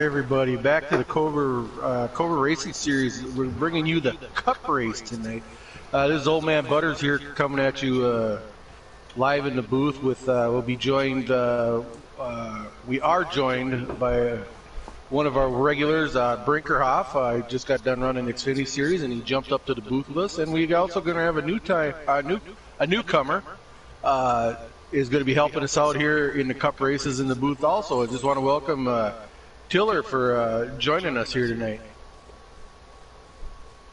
Everybody, back to the Cobra Racing Series. We're bringing you the Cup race tonight. This is Old Man Butters here, coming at you live in the booth. We'll be joined. We are joined by one of our regulars, Brinkerhoff. I just got done running the Xfinity Series, and he jumped up to the booth with us. And we're also going to have a newcomer. Is going to be helping us out here in the Cup races in the booth. Also, I just want to welcome. Tiller for joining us here tonight.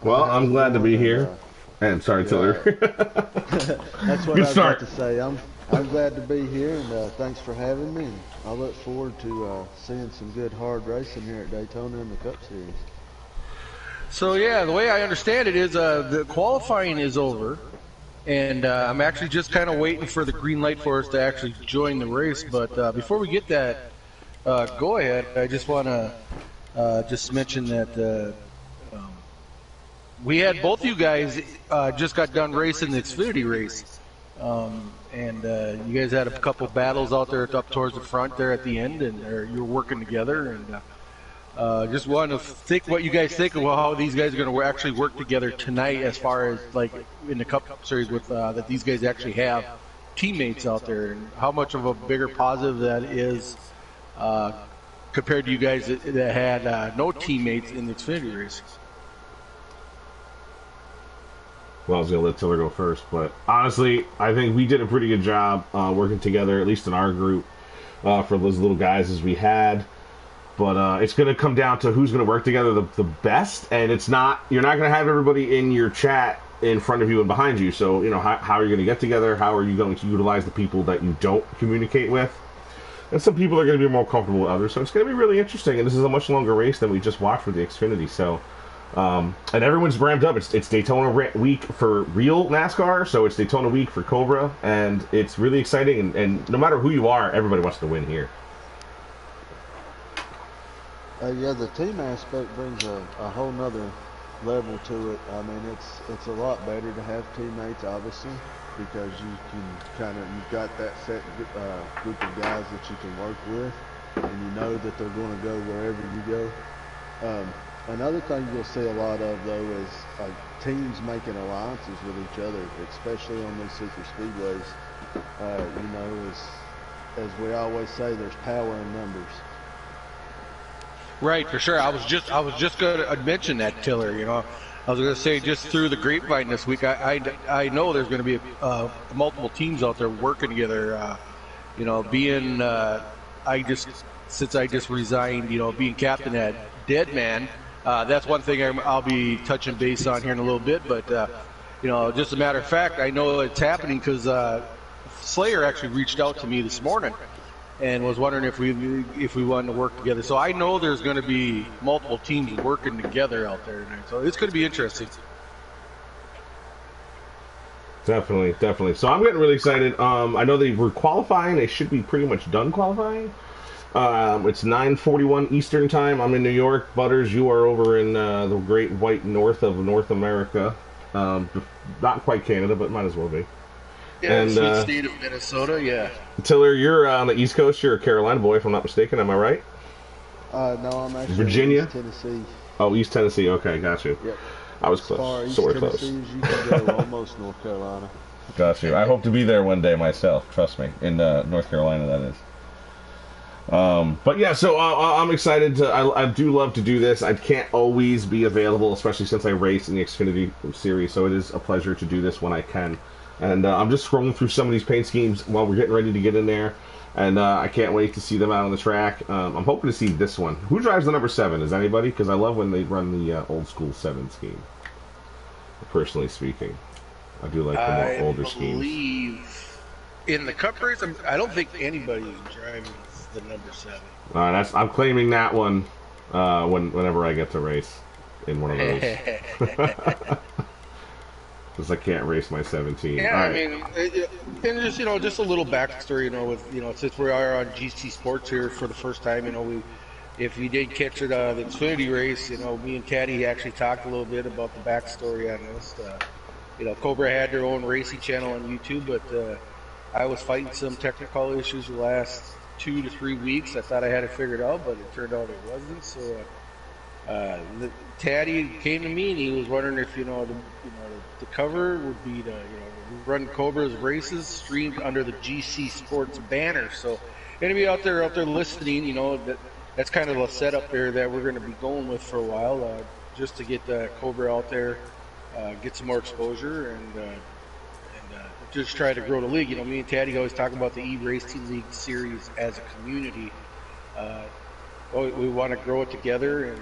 Well, I'm glad to be here. And sorry, Tiller. That's what I was about to say. I'm glad to be here, and thanks for having me. And I look forward to seeing some good hard racing here at Daytona in the Cup Series. So yeah, the way I understand it is the qualifying is over, and I'm actually just kind of waiting for the green light for us to actually join the race. But before we get that. Go ahead. I just want to just mention that we had both you guys just got done racing the Xfinity race, and you guys had a couple battles out there up towards the front there at the end, and you were working together. And just want to think what you guys think of how these guys are going to actually work together tonight, as far as like in the Cup Series with that these guys actually have teammates out there, and how much of a bigger positive that is. Compared to you guys that had no teammates in the Xfinity race. Well, I was going to let Tiller go first, but honestly, I think we did a pretty good job working together, at least in our group, for those little guys as we had. But it's going to come down to who's going to work together the best, and you're not going to have everybody in your chat in front of you and behind you. So, how are you going to get together? How are you going to utilize the people that you don't communicate with? And some people are going to be more comfortable with others, so it's going to be really interesting. And this is a much longer race than we just watched with the Xfinity. So, and everyone's ramped up. It's Daytona week for real NASCAR, so it's Daytona week for Cobra, and it's really exciting. And no matter who you are, everybody wants to win here. Yeah, the team aspect brings a whole nother level to it. I mean, it's a lot better to have teammates, obviously, because you've got that set group of guys that you can work with, and you know that they're going to go wherever you go. Another thing you'll see a lot of, though, is teams making alliances with each other, especially on these super speedways. As we always say, there's power in numbers. Right, for sure. I was just going to mention that, Tiller. I was going to say, just through the grapevine this week, I know there's going to be multiple teams out there working together. Since I just resigned, being captain at Deadman, that's one thing I'll be touching base on here in a little bit. But just a matter of fact, I know it's happening because Slayer actually reached out to me this morning and was wondering if we wanted to work together. So I know there's going to be multiple teams working together out there tonight. So it's going to be interesting. Definitely. So I'm getting really excited. I know they were qualifying. They should be pretty much done qualifying. It's 9:41 Eastern time. I'm in New York. Butters, you are over in the great white north of North America. Not quite Canada, but might as well be. Yeah, and sweet state of Minnesota, yeah. Tiller, you're on the East Coast. You're a Carolina boy, if I'm not mistaken. Am I right? No, I'm actually Virginia? East Tennessee. Oh, East Tennessee. Okay, got you. Yep. I was close. Sort of close. As you can go, almost North Carolina. Got you. I hope to be there one day myself. Trust me. In North Carolina, that is. But yeah, so I'm excited. I do love to do this. I can't always be available, especially since I race in the Xfinity Series, so it is a pleasure to do this when I can. And I'm just scrolling through some of these paint schemes while we're getting ready to get in there. And I can't wait to see them out on the track. I'm hoping to see this one. Who drives the number 7? Is anybody? Because I love when they run the old school 7 scheme. Personally speaking, I do like the more older schemes. I believe in the Cup race, I don't think anybody is driving the number 7. I'm claiming that one whenever I get to race in one of those. Because I can't race my 17. Yeah, right. I mean, and just a little backstory, with since we are on GC Sports here for the first time, if we did catch it the Xfinity race, me and Caddy actually talked a little bit about the backstory on this. Cobra had their own racing channel on YouTube, but I was fighting some technical issues the last 2 to 3 weeks. I thought I had it figured out, but it turned out it wasn't. So Taddy came to me and he was wondering if the cover would be to run Cobra's races streamed under the GC Sports banner. So anybody out there listening, that's kind of a setup there that we're going to be going with for a while, just to get Cobra out there, get some more exposure, and just try to grow the league. Me and Taddy always talk about the E-Racing League series as a community. We want to grow it together, and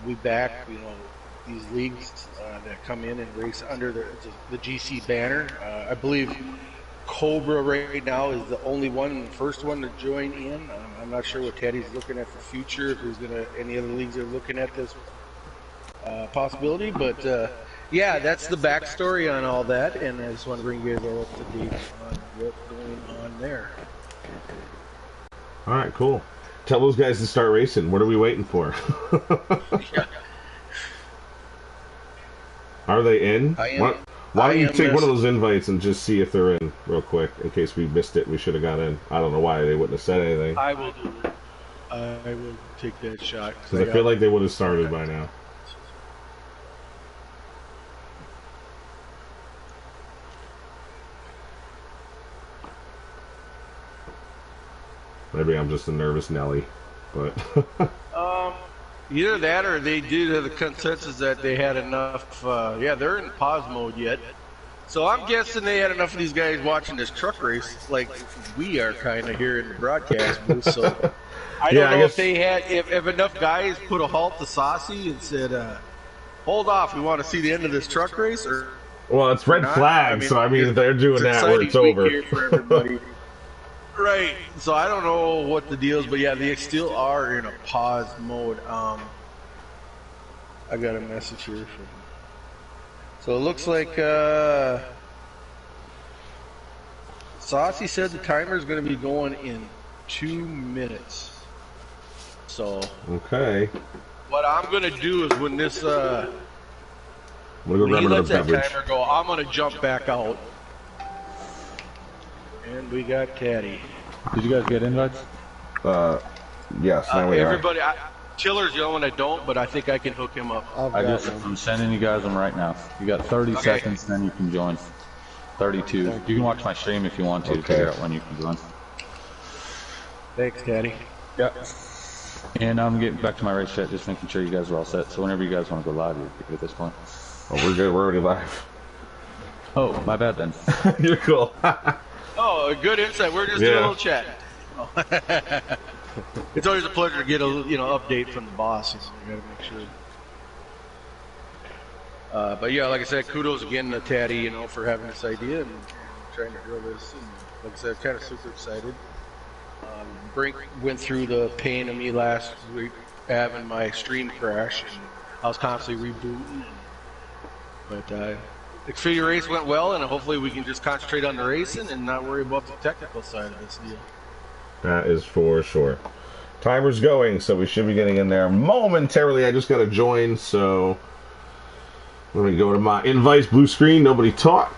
we back these leagues that come in and race under the GC banner. I believe Cobra right now is the only one, the first one to join in. I'm not sure what Teddy's looking at for future, if there's any other leagues are looking at this possibility, but yeah, that's the backstory on all that, and I just want to bring you guys all up to date on what's going on there. All right, cool. Tell those guys to start racing. What are we waiting for? Yeah. Are they in? Why don't you take one of those invites and just see if they're in real quick, in case we missed it. We should have got in. I don't know why they wouldn't have said anything. I will do it. I will take that shot. Because I feel like they would have started by now. Maybe I'm just a nervous Nelly, but either that or they did have the consensus that they had enough. Yeah, they're in pause mode yet, so I'm guessing they had enough of these guys watching this truck race, like we are kind of here in the broadcast booth. So I don't know if they had, if enough guys put a halt to Saucy and said, "Hold off, we want to see the end of this truck race." Or well, it's red flag, so I mean, if they're doing that where it's over. Here for everybody. Right, so I don't know what the deal is, but yeah, they still are in a pause mode. I got a message here from. So it looks like Saucy said the timer is going to be going in 2 minutes. So okay, what I'm going to do is when this I'm gonna go when he lets that beverage. timer go, I'm going to jump back out. And we got Caddy. Did you guys get invites? Yes, now we everybody, Chiller's the only one I don't, but I think I can hook him up. I'm sending you guys them right now. You got 30 seconds, then you can join. 32. You can watch my stream if you want to figure out when you can join. Thanks, Caddy. Yep. And I'm getting back to my race chat, just making sure you guys are all set. So whenever you guys want to go live, you're good at this point. Oh, we're good. We're already live. Oh, my bad then. You're cool. Oh, good insight. We're just doing a little chat. It's always a pleasure to get a update from the boss. So we got to make sure. But yeah, like I said, kudos again to Taddy, for having this idea and trying to grow this. And like I said, I'm kind of super excited. Brink went through the pain of me last week having my stream crash, and I was constantly rebooting. But Xfinity race went well, and hopefully we can just concentrate on the racing and not worry about the technical side of this deal. That is for sure. Timer's going, so we should be getting in there momentarily. I just got to join, so let me go to my invites, blue screen, nobody talk.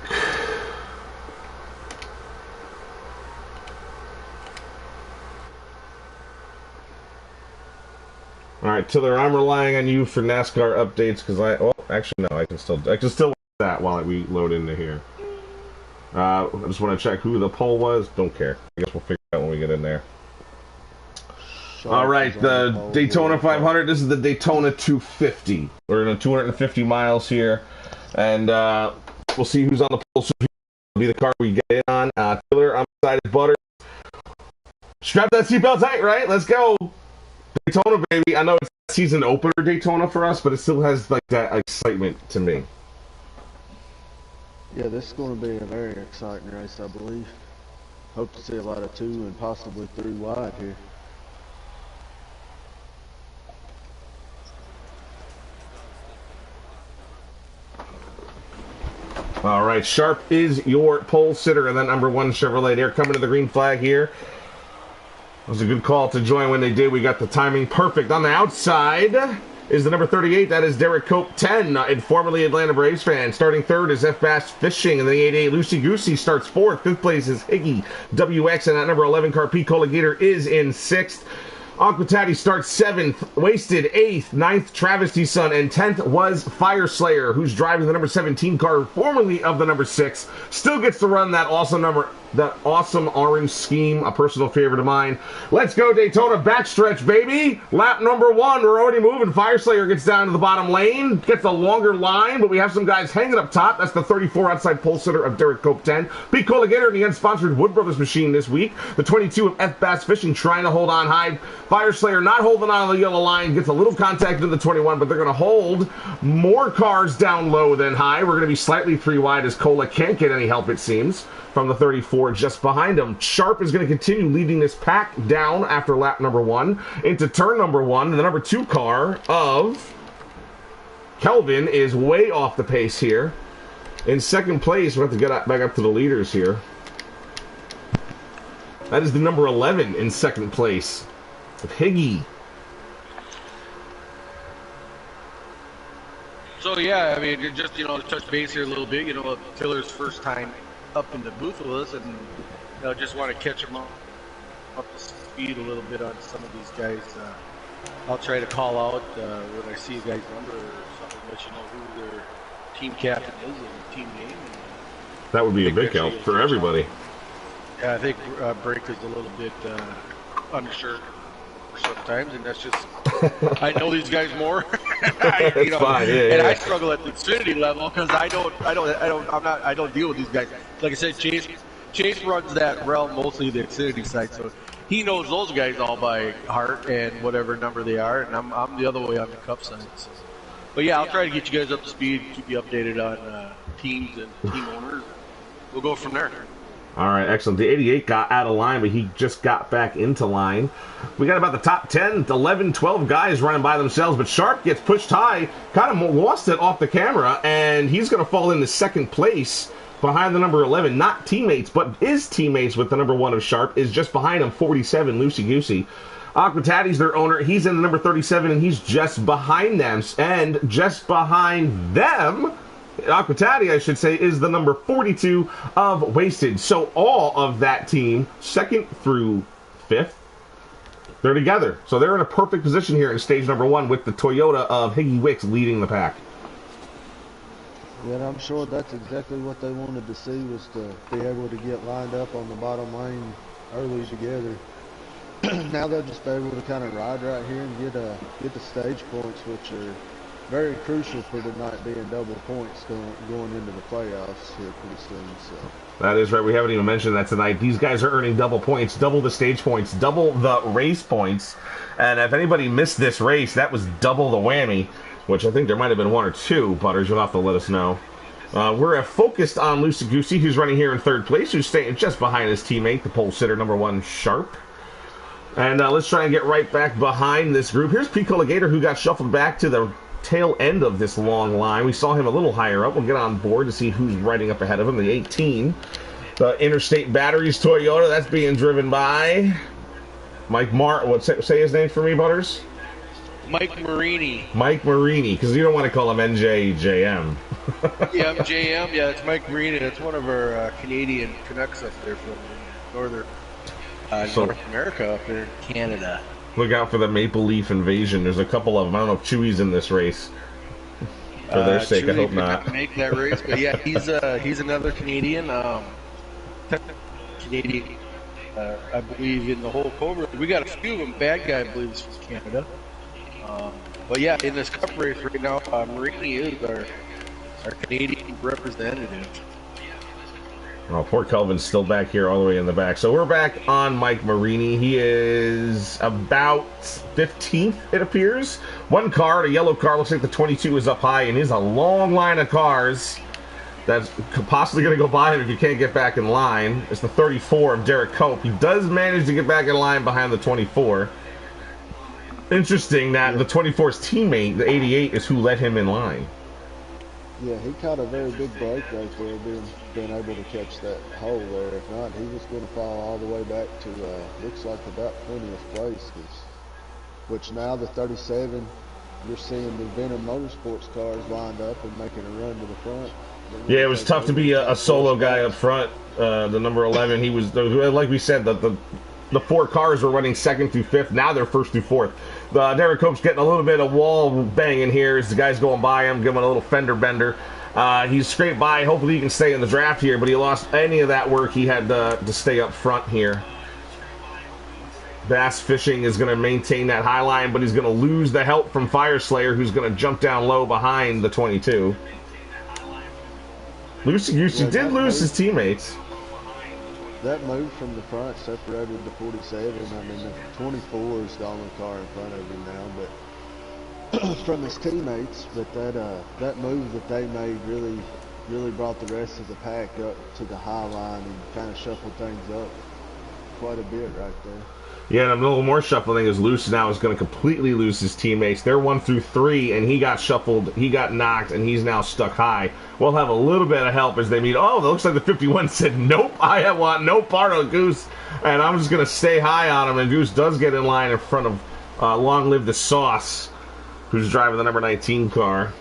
All right, Tiller, I'm relying on you for NASCAR updates because actually no, I can still do that while we load into here. I just want to check who the poll was. Don't care. I guess we'll figure it out when we get in there. All right, the Daytona 500. This is the Daytona 250. We're in 250 miles here, and we'll see who's on the poll. So will be the car we get in on. Tiller, I'm excited. Butter, strap that seatbelt tight. Right, let's go. Daytona, baby. I know it's season opener Daytona for us, but it still has like that excitement to me. Yeah, this is going to be a very exciting race, I believe. Hope to see a lot of 2 and possibly 3 wide here. All right, Sharp is your pole sitter, and then number 1 Chevrolet. They're coming to the green flag here. It was a good call to join when they did. We got the timing perfect on the outside. is the number 38. That is Derek Cope 10, and formerly Atlanta Braves fan. Starting third is F Bass Fishing, and the 88 Lucy Goosey starts fourth. Fifth place is Higgy WX, and that number 11 car P. Colligator is in sixth. Aquatati starts 7th, Wasted 8th, 9th Travesty Son, and 10th was Fire Slayer, who's driving the number 17 car, formerly of the number 6. Still gets to run that awesome orange scheme, a personal favorite of mine. Let's go Daytona backstretch, baby. Lap number 1, we're already moving. Fire Slayer gets down to the bottom lane, gets a longer line, but we have some guys hanging up top. That's the 34 outside pole sitter of Derek Cope 10. Pete Colligator in the unsponsored Wood Brothers machine this week. The 22 of F Bass Fishing trying to hold on high. Fire Slayer not holding on the yellow line, gets a little contact in the 21, but they're going to hold more cars down low than high. We're going to be slightly 3 wide as Cola can't get any help, it seems, from the 34 just behind him. Sharp is going to continue leading this pack down after lap number 1 into turn number 1. The number 2 car of Kelvin is way off the pace here. In second place, we have to get back up to the leaders here. That is the number 11 in second place. Higgy. So yeah, I mean, just to touch base here a little bit. Tiller's first time up in the booth with us, and just want to catch him up to speed a little bit on some of these guys. I'll try to call out when I see a guy's number or something, let you know who their team captain is and team name. That would be a big help for everybody. Yeah, I think Break is a little bit unsure sometimes, and that's just I know these guys more. It's fine, and I struggle at the Xfinity level because I don't deal with these guys. Like I said, Chase runs that realm, mostly the Xfinity side, so he knows those guys all by heart and whatever number they are, and I'm the other way on the Cup side. So. But yeah, I'll try to get you guys up to speed, keep you updated on teams and team owners. We'll go from there. All right, excellent. The 88 got out of line, but he just got back into line. We got about the top 10, 11, 12 guys running by themselves, but Sharp gets pushed high, kind of lost it off the camera, and he's going to fall into second place behind the number 11. Not teammates, but his teammates with the number 1 of Sharp is just behind him, 47, Lucy Goosey. Aquatati's their owner. He's in the number 37, and he's just behind them. And just behind them, Aquatati, I should say, is the number 42 of Wasted. So all of that team, 2nd through 5th, they're together. So they're in a perfect position here in stage number 1 with the Toyota of Higgy Wicks leading the pack. Yeah, and I'm sure that's exactly what they wanted to see, was to be able to get lined up on the bottom lane early together. Now they'll just be able to kind of ride right here and get the stage points, which are very crucial for tonight being double points going into the playoffs here pretty soon. So that is right. We haven't even mentioned that tonight. These guys are earning double points, double the stage points, double the race points. And if anybody missed this race, that was double the whammy, which I think there might have been 1 or 2. Butters, you'll have to let us know. We're focused on Lucy Goosey, who's running here in 3rd place, who's staying just behind his teammate, the pole sitter, number 1, Sharp. And let's try and get right back behind this group. Here's Pete Colligator, who got shuffled back to the tail end of this long line. We saw him a little higher up. We'll get on board to see who's riding up ahead of him. The 18, the Interstate Batteries Toyota, that's being driven by Mike say his name for me, Butters? Mike Marini. Mike Marini, because you don't want to call him NJJM. Yeah, I'm JM. Yeah, it's Mike Marini. That's one of our Canadian Canucks up there from North America, up there in Canada. Look out for the Maple Leaf invasion. There's a couple of them. I don't know if Chewy's in this race. For their sake, Chewy, I hope not. Make that race, but yeah, he's another Canadian. I believe in the whole Cobra. We got a few of them. Bad guy, I believe, is from Canada. But yeah, in this Cup race right now, Marini is our Canadian representative. Oh, poor Kelvin's still back here all the way in the back. So we're back on Mike Marini. He is about 15th, it appears. 1 car, a yellow car. Looks like the 22 is up high, and there's a long line of cars that's possibly going to go by him if you can't get back in line. It's the 34 of Derek Cope. He does manage to get back in line behind the 24. Interesting that the 24's teammate, the 88, is who let him in line. Yeah, he caught a very big break right there, being able to catch that hole there. If not, he was going to fall all the way back to, looks like about 20th place, which now the 37 you're seeing the Venom Motorsports cars lined up and making a run to the front. Yeah, it was tough to be a solo guy up front. The number 11, he was, like we said, the 4 cars were running 2nd through 5th. Now they're 1st through 4th. Derek Cope's getting a little bit of wall banging here as the guy's going by him, giving a little fender bender. He's scraped by. Hopefully he can stay in the draft here, but he lost any of that work. He had to stay up front here. Bass Fishing is going to maintain that high line, but he's going to lose the help from Fire Slayer, who's going to jump down low behind the 22. Lucy did lose his teammates. That move from the front separated the 47. I mean, the 24 is the only car in front of him now, but from his teammates. But that move that they made really brought the rest of the pack up to the high line and kind of shuffled things up quite a bit right there. Yeah, and a little more shuffling is Luce now is going to completely lose his teammates. They're 1 through 3, and he got shuffled, he got knocked, and he's now stuck high. We'll have a little bit of help as they meet. Oh, it looks like the 51 said, nope, I want no part of Goose, and I'm just going to stay high on him, and Goose does get in line in front of Long Live the Sauce, who's driving the number 19 car.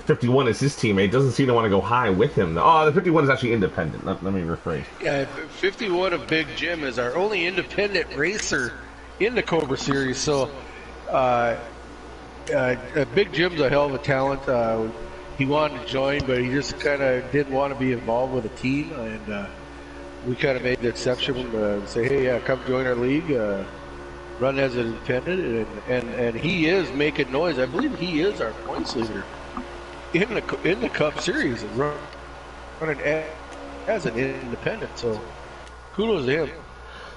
51 is his teammate. Doesn't seem to want to go high with him. Oh, the 51 is actually independent. Let me rephrase. Yeah, 51 of Big Jim is our only independent racer in the Cobra series. So, Big Jim's a hell of a talent. He wanted to join, but he just kind of didn't want to be involved with a team. And we kind of made the exception and say, hey, come join our league. Run as an independent. And he is making noise. I believe he is our points leader in the Cup Series, running as an independent. So kudos to him.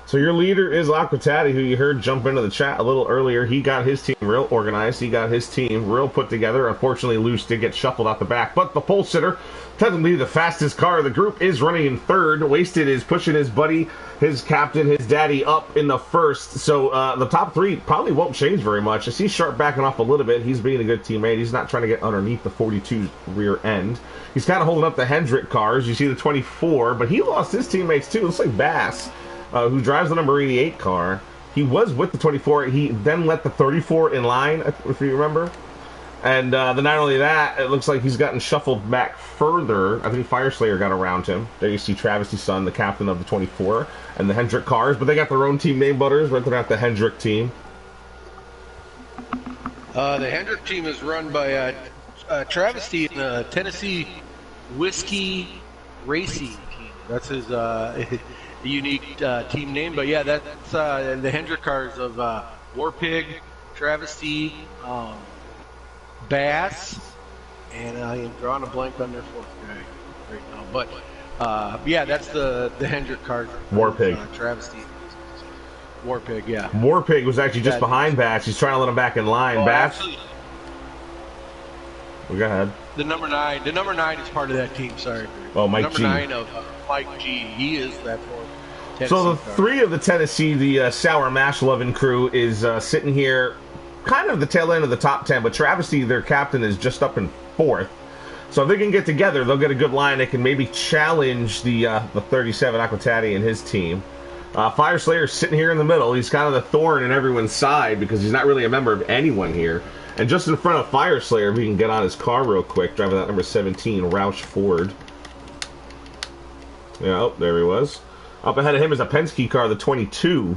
So your leader is Aquatati, who you heard jump into the chat a little earlier. He got his team real organized. He got his team real put together. Unfortunately, Luce did get shuffled out the back. But the pole sitter, technically the fastest car of the group, is running in 3rd. Wasted is pushing his buddy, his captain, his daddy up in the 1st. So the top 3 probably won't change very much. I see Sharp backing off a little bit. He's being a good teammate. He's not trying to get underneath the 42 rear end. He's kind of holding up the Hendrick cars. You see the 24, but he lost his teammates too. Looks like Bass, who drives the number 88 car. He was with the 24. He then let the 34 in line, if you remember. And then not only that, it looks like he's gotten shuffled back further. I think Fire Slayer got around him. There you see Travis' son, the captain of the 24, and the Hendrick cars. But they got their own team name, Butters, but they're not the Hendrick team. The Hendrick team is run by Travesty in the Tennessee Whiskey Racing team. That's his unique team name. But yeah, that's the Hendrick cars of Warpig, Travesty, Bass, and I am drawing a blank on their 4th guy right now. But yeah, that's the Hendrick cars. Warpig. Travesty. Warpig, yeah. Warpig was actually just behind Bass. He's trying to let him back in line. Bass. Well, go ahead. The number 9. The number 9 is part of that team. Sorry. Oh, Mike G. Number 9 of Mike G. He is that for Tennessee. So the 3 of the Tennessee, the Sour Mash Lovin' crew, is sitting here, kind of the tail end of the top 10. But Travesty, their captain, is just up in 4th. So if they can get together, they'll get a good line. They can maybe challenge the 37 Aquatati and his team. Fire Slayer's sitting here in the middle. He's kind of the thorn in everyone's side because he's not really a member of anyone here. And just in front of Fire Slayer, if we can get on his car real quick, driving that number 17, Roush Ford. Yeah, oh, there he was. Up ahead of him is a Penske car, the 22.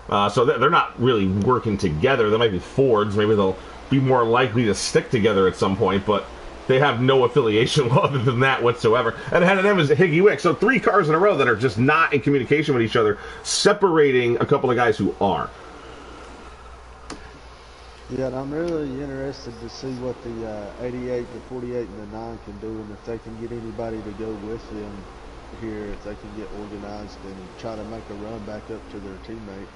So they're not really working together. They might be Fords. Maybe they'll be more likely to stick together at some point, but they have no affiliation other than that whatsoever. And ahead of them is Higgy Wick. So 3 cars in a row that are just not in communication with each other, separating a couple of guys who are. Yeah, and I'm really interested to see what the 88, the 48, and the 9 can do, and if they can get anybody to go with them here, if they can get organized and try to make a run back up to their teammate.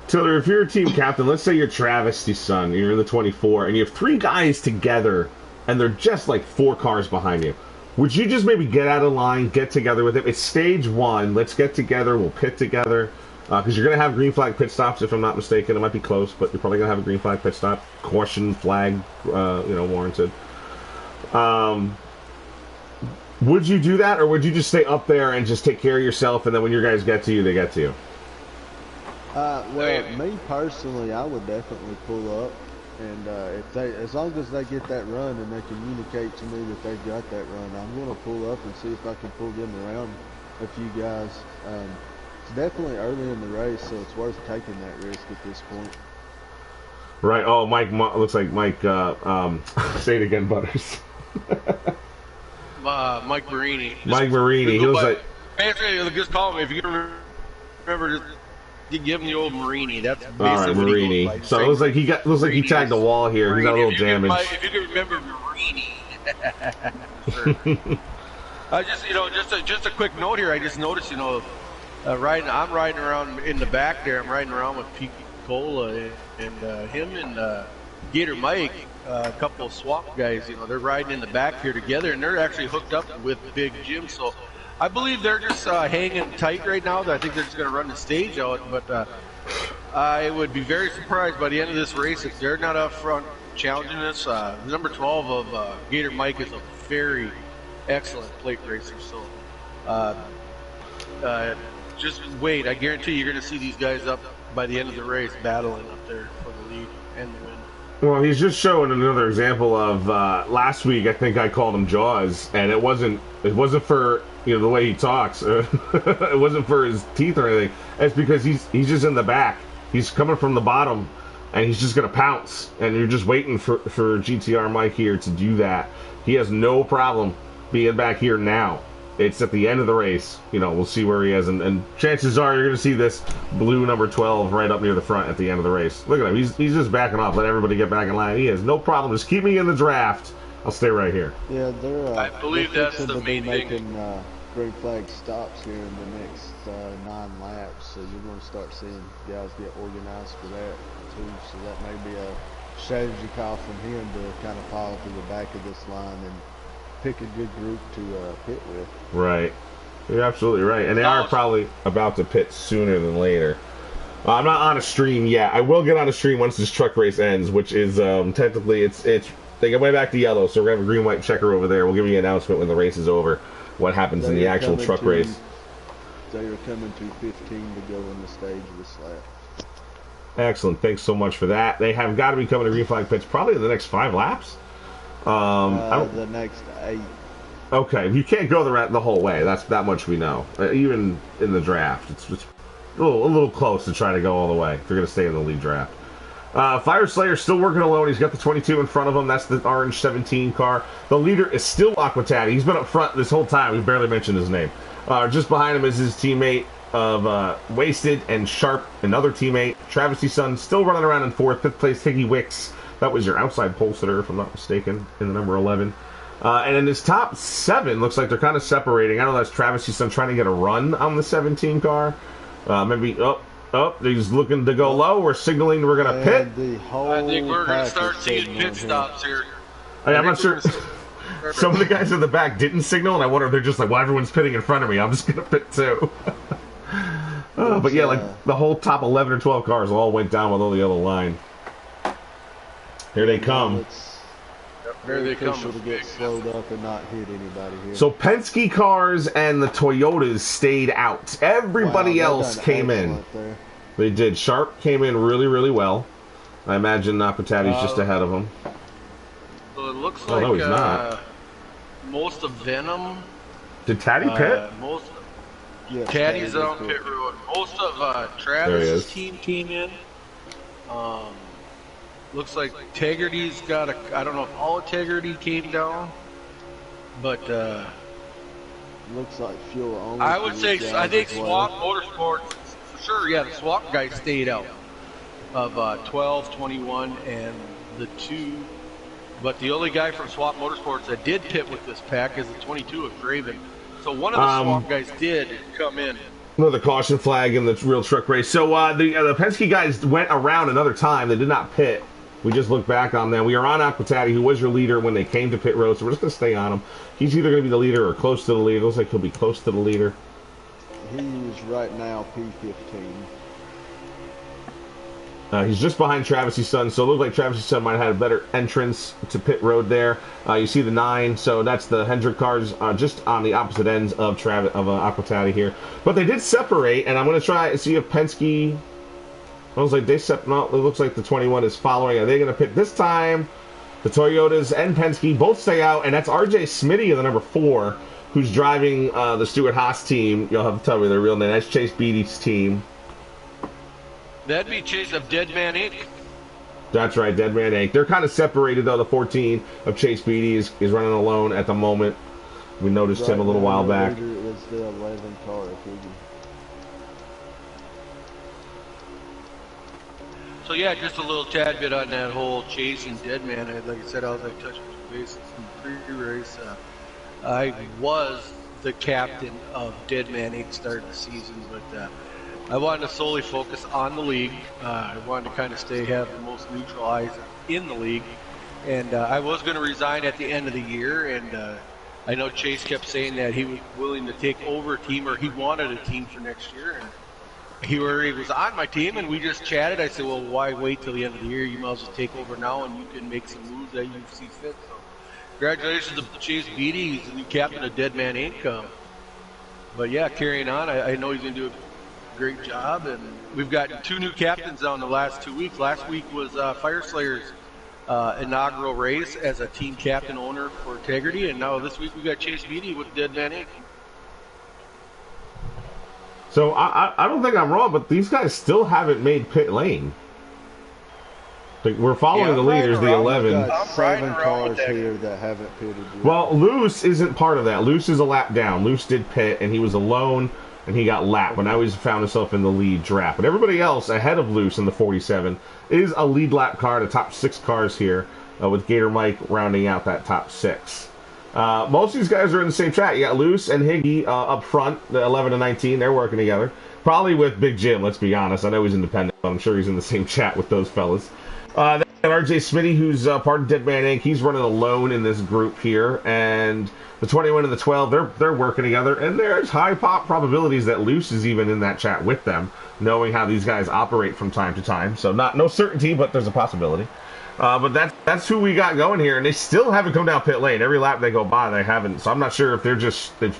Tiller, if you're a team captain, let's say you're Travisty's son, you're in the 24, and you have 3 guys together, and they're just like 4 cars behind you. Would you just maybe get out of line, get together with him? It's stage 1. Let's get together. We'll pit together. Because you're going to have green flag pit stops, if I'm not mistaken. It might be close, but you're probably going to have a green flag pit stop. Caution flag, warranted. Would you do that, or would you just stay up there and just take care of yourself, and then when your guys get to you, they get to you? Well, me personally, I would definitely pull up And if they, as long as they get that run and they communicate to me that they've got that run, I'm going to pull up and see if I can pull them around a few guys. It's definitely early in the race, so it's worth taking that risk at this point. Right. Oh, Mike, looks like Mike, say it again, Butters. Mike Marini. Mike Marini. He looks like... Just call him if you can remember. Just give him the old Marini. That's basically all right, Marini. Like. So it looks like he tagged the wall here. Marini, he got a little damage. If you can remember Marini. Just a quick note here. I just noticed, I'm riding around in the back there. I'm riding around with Pete Cola and him and Gator Mike, a couple of swap guys. They're riding in the back here together, and they're actually hooked up with Big Jim. So I believe they're just hanging tight right now. I think they're just going to run the stage out. But I would be very surprised by the end of this race if they're not up front challenging us. Number 12 of Gator Mike is a very excellent plate racer. So just wait. I guarantee you're going to see these guys up by the end of the race battling up there for the lead and the win. Well, he's just showing another example of last week. I think I called him Jaws, and it wasn't for the way he talks. It wasn't for his teeth or anything. It's because he's just in the back. He's coming from the bottom, and he's just gonna pounce. And you're just waiting for GTR Mike here to do that. He has no problem being back here now. It's at the end of the race. We'll see where he is, and chances are you're going to see this blue number 12 right up near the front at the end of the race. Look at him. He's just backing off. Let everybody get back in line. He has no problem. Just keep me in the draft. I'll stay right here. Yeah, I believe that's the main thing. Making green flag stops here in the next 9 laps, so you're going to start seeing guys get organized for that too. So that may be a strategy call from him to kind of pile to the back of this line and pick a good group to pit with. Right. You're absolutely right. And they are probably about to pit sooner than later. I'm not on a stream yet. I will get on a stream once this truck race ends, which is technically it's they go way back to yellow, so we're gonna have a green white checker over there. We'll give you an announcement when the race is over, what happens in the actual truck race. They are coming to 15 to go in the stage this lap. Excellent. Thanks so much for that. They have got to be coming to green flag pits probably in the next 5 laps. The next 8. Okay, you can't go the whole way. That's that much we know. Even in the draft, it's a little close to try to go all the way if you're going to stay in the lead draft. Fire Slayer's still working alone. He's got the 22 in front of him. That's the orange 17 car. The leader is still Aquatati. He's been up front this whole time. We've barely mentioned his name. Just behind him is his teammate of Wasted and Sharp, another teammate. Travis Sun still running around in 4th. 5th place, Higgy Wicks. That was your outside pole sitter, if I'm not mistaken, in the number 11. And in his top 7, looks like they're kind of separating. I don't know, that's Travis Sun trying to get a run on the 17 car. Maybe, he's looking to go low. We're signaling we're going to pit. I think we're going to start seeing pit stops here. I'm not sure. Some of the guys in the back didn't signal, and I wonder if they're just like, well, everyone's pitting in front of me. I'm just going to pit too. But yeah, like the whole top 11 or 12 cars all went down with all the other line. Here they come. It's very crucial to get slowed up and not hit anybody here. So Penske cars and the Toyotas stayed out. Everybody else came in. There. They did. Sharp came in really, really well. I imagine Nakatati's just ahead of him. So it looks like no, he's not. Most of Venom. Did Taddy pit? Yes, Taddy's on pit road. Most of Travis' team came in. Looks like Tegrity's got I don't know if all Tegrity came down, but looks like fuel only. I would say I think Swap Motorsports for sure. Yeah, the Swap guys stayed out of 12, 21, and the 2. But the only guy from Swap Motorsports that did pit with this pack is the 22 of Graven. So one of the Swap guys did come in. Another caution flag in the real truck race. So the Penske guys went around another time. They did not pit. We just looked back on them. We are on Aquatati, who was your leader when they came to pit road, so we're just going to stay on him. He's either going to be the leader or close to the leader. Looks like he'll be close to the leader. He's right now P15. He's just behind Travis' Sun, so it looked like Travis' Sun might have had a better entrance to pit road there. You see the 9, so that's the Hendrick cars just on the opposite ends of Aquatati here. But they did separate, and I'm going to try and see if Penske... I was like, they stepped out. It looks like the 21 is following. Are they going to pit this time? The Toyotas and Penske both stay out, and that's RJ Smitty in the number 4, who's driving the Stuart Haas team. You'll have to tell me their real name. That's Chase Beatty's team. That'd be Chase of Dead Man Inc. That's right, Dead Man Inc. They're kind of separated, though. The 14 of Chase Beatty is running alone at the moment. We noticed him a little while back. It's the 11 car of Higgy. So yeah, just a little tad bit on that whole Chase and Dead Man. Like I said, I was like touching base in the pre-race. I was the captain of Dead Man Inc. starting the season, but I wanted to solely focus on the league. I wanted to kind of have the most neutral eyes in the league, and I was going to resign at the end of the year. And I know Chase kept saying that he was willing to take over a team, or he wanted a team for next year. And he was on my team, and we just chatted. I said, well, why wait till the end of the year? You might as well take over now, and you can make some moves that you see fit. So, congratulations to Chase Beatty. He's the new captain of Dead Man Inc. But yeah, carrying on, I know he's going to do a great job. And we've got 2 new captains now in the last 2 weeks. Last week was Fire Slayer's inaugural race as a team captain owner for Integrity, and now this week we got Chase Beatty with Dead Man Inc. So I don't think I'm wrong, but these guys still haven't made pit lane. Like, we're following the leaders, the 11. We've got 7 cars here that haven't pitted yet. Well, Luce isn't part of that. Luce is a lap down. Luce did pit, and he was alone, and he got lapped. But now he's found himself in the lead draft. But everybody else ahead of Luce in the 47 is a lead lap car, the top 6 cars here, with Gator Mike rounding out that top 6. Most of these guys are in the same chat. You got Luce and Higgy up front, the 11 and 19. They're working together. Probably with Big Jim, let's be honest. I know he's independent, but I'm sure he's in the same chat with those fellas. Then RJ Smitty, who's part of Dead Man Inc. He's running alone in this group here. And the 21 and the 12, they're working together. And there's high probabilities that Luce is even in that chat with them, knowing how these guys operate from time to time. So no certainty, but there's a possibility. But that's who we got going here, and they still haven't come down pit lane. Every lap they go by, they haven't. So I'm not sure if they're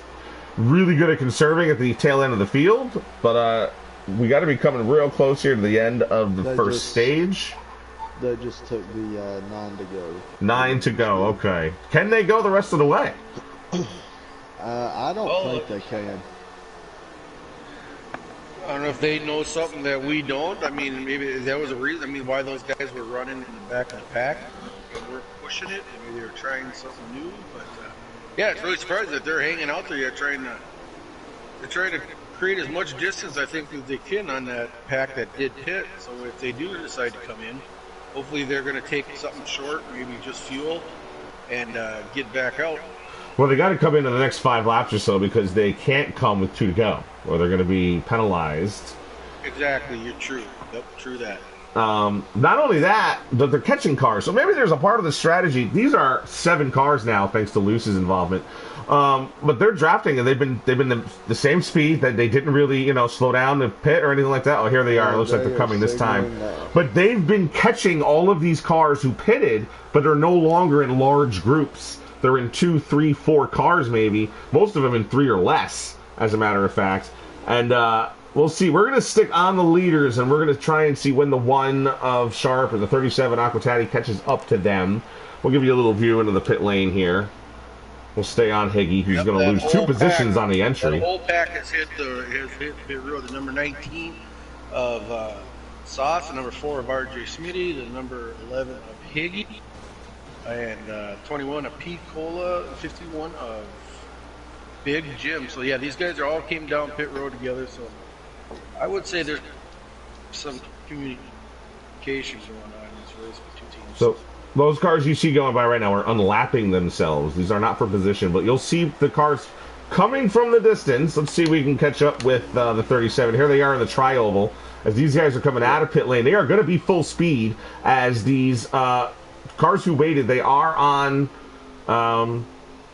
really good at conserving at the tail end of the field. But we got to be coming real close here to the end of the first stage. They just took the 9 to go. 9 to go. Okay. Can they go the rest of the way? I don't think they can. I don't know if they know something that we don't. I mean, maybe that was a reason. I mean, why those guys were running in the back of the pack and we're pushing it. Maybe they were trying something new. But yeah, it's really surprising that they're hanging out there yet, trying to create as much distance, I think, as they can on that pack that did pit. So if they do decide to come in, hopefully they're going to take something short, maybe just fuel, and get back out. Well, they got to come into the next 5 laps or so because they can't come with 2 to go, or they're going to be penalized. Exactly, you're true. Yep, true that. Not only that, but they're catching cars. So maybe there's a part of the strategy. These are 7 cars now, thanks to Luce's involvement. But they're drafting, and they've been the same speed that they didn't really, slow down the pit or anything like that. Oh, here they are. It looks like they're coming this time. But they've been catching all of these cars who pitted, but are no longer in large groups. They're in 2, 3, 4 cars maybe. Most of them in 3 or less, as a matter of fact. And we'll see. We're going to stick on the leaders, and we're going to try and see when the 1 of Sharp or the 37 Aquatati catches up to them. We'll give you a little view into the pit lane here. We'll stay on Higgy, who's going to lose 2 positions on the entry. The whole pack has hit pit road. The number 19 of Sauce, the number 4 of RJ Smitty, the number 11 of Higgy, and 21 of Pete Cola, 51 of Big Jim. So yeah, these guys all came down pit road together. So I would say there's some communication going on in this race with 2 teams. So those cars you see going by right now are unlapping themselves. These are not for position, but you'll see the cars coming from the distance. Let's see if we can catch up with the 37. Here they are in the tri-oval. As these guys are coming out of pit lane, they are going to be full speed as these cars who waited, they are on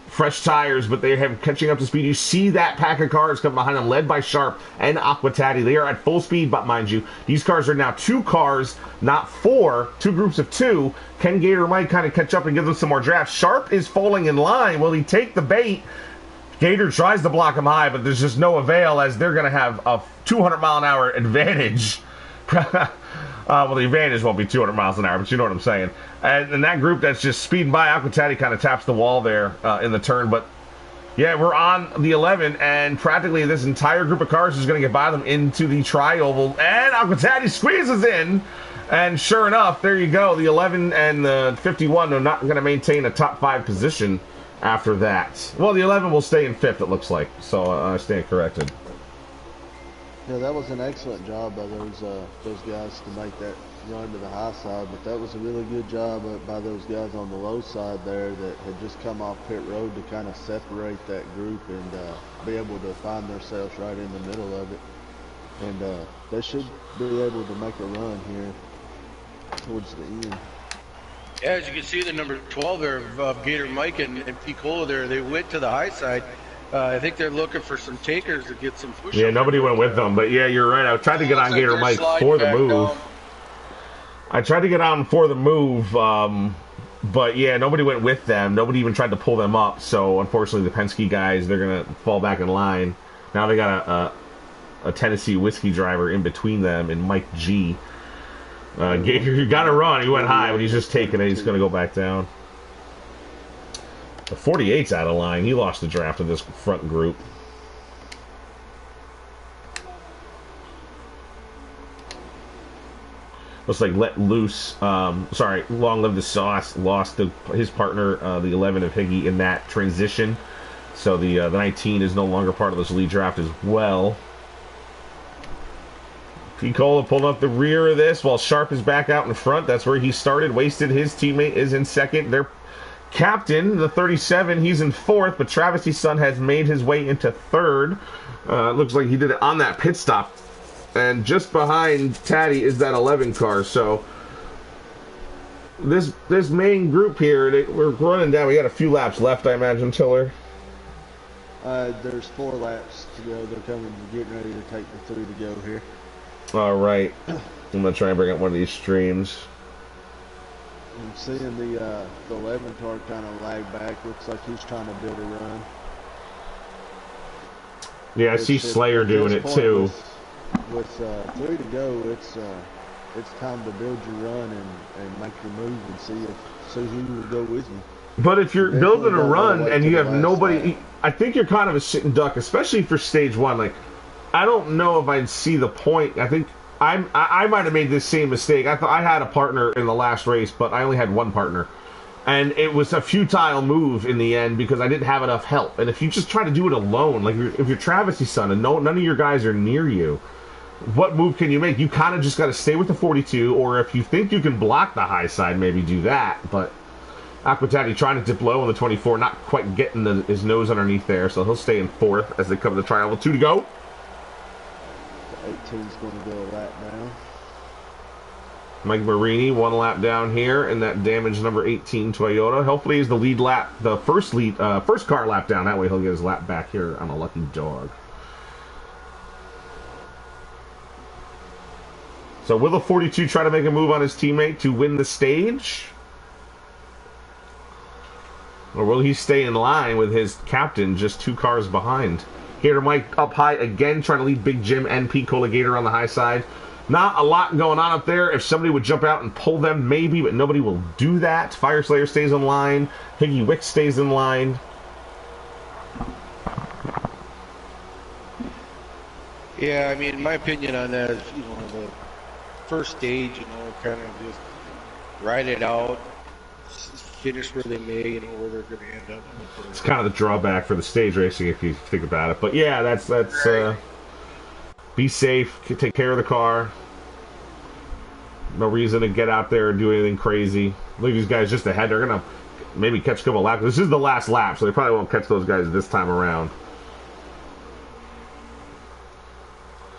fresh tires, but they have catching up to speed. You see that pack of cars come behind them, led by Sharp and Aquatati. They are at full speed, but mind you, these cars are now 2 cars, not 4, 2 groups of 2. Ken Gator might kind of catch up and give them some more drafts. Sharp is falling in line. Will he take the bait? Gator tries to block him high, but there's just no avail as they're going to have a 200-mile-an-hour advantage. Well, the advantage won't be 200 miles an hour, but you know what I'm saying. And in that group that's just speeding by, Aquatati kind of taps the wall there in the turn. But, yeah, we're on the 11, and practically this entire group of cars is going to get by them into the tri-oval. And Aquatati squeezes in. And sure enough, there you go. The 11 and the 51 are not going to maintain a top 5 position after that. Well, the 11 will stay in 5th, it looks like. So I stand corrected. Yeah, that was an excellent job by those guys to make that run to the high side. But that was a really good job by those guys on the low side there that had just come off pit road to kind of separate that group and be able to find themselves right in the middle of it. And they should be able to make a run here towards the end. Yeah, as you can see, the number 12 there of Gator Mike and Picola there, they went to the high side. I think they're looking for some takers to get some push. Yeah, nobody went with them, but yeah, you're right. I tried to get on Gator Mike for the move. I tried to get on for the move, but yeah, nobody went with them. Nobody even tried to pull them up. So unfortunately, the Penske guys, they're gonna fall back in line. Now they got a Tennessee whiskey driver in between them and Mike G. Gator, you got to run. He went high, but he's just taking it. He's going to go back down. The 48's out of line. He lost the draft of this front group. Looks like Let Loose, sorry, Long Live the Sauce, lost his partner, the 11 of Higgy, in that transition. So the 19 is no longer part of this lead draft as well. Picola pulled up the rear of this while Sharp is back out in front. That's where he started. Wasted. His teammate is in second. Their captain, the 37, he's in fourth, but Travisty's son has made his way into third. Looks like he did it on that pit stop. And just behind Taddy is that 11 car. So this main group here, we're running down. We got a few laps left, I imagine, Tiller. There's 4 laps to go. They're getting ready to take the 3 to go here. All right, I'm gonna try and bring up one of these streams. I'm seeing the 11 car kind of lag back. Looks like he's trying to build a run. Yeah, I see Slayer doing it too. With 3 to go, it's time to build your run and make your move and see who will go with you. But if you're building a run and you have nobody, I think you're kind of a sitting duck, especially for stage 1. Like, I don't know if I'd see the point. I think I might have made this same mistake. I thought I had a partner in the last race, but I only had one partner. And it was a futile move in the end because I didn't have enough help. And if you just try to do it alone, like if you're Travis's son and none of your guys are near you, what move can you make? You kind of just got to stay with the 42, or if you think you can block the high side, maybe do that. But Aquatati trying to dip low on the 24, not quite getting his nose underneath there, so he'll stay in fourth as they come to the triangle. 2 to go. 18's going to go a lap down. Mike Marini 1 lap down here in that damaged number 18 Toyota. Hopefully he's the lead lap, the first car lap down. That way he'll get his lap back here on a lucky dog. So will the 42 try to make a move on his teammate to win the stage? Or will he stay in line with his captain just 2 cars behind? Gator Mike up high again, trying to lead Big Jim and Picola Gator on the high side. Not a lot going on up there. If somebody would jump out and pull them, maybe, but nobody will do that. Fire Slayer stays in line. Piggy Wick stays in line. Yeah, I mean, my opinion on that is, the first stage, kind of just ride it out, finish where they may, where they're going to end up. It's kind of the drawback for the stage racing if you think about it. But yeah, that's right. Be safe, take care of the car. No reason to get out there and do anything crazy. Look at these guys just ahead. They're going to maybe catch a couple laps. This is the last lap, so they probably won't catch those guys this time around.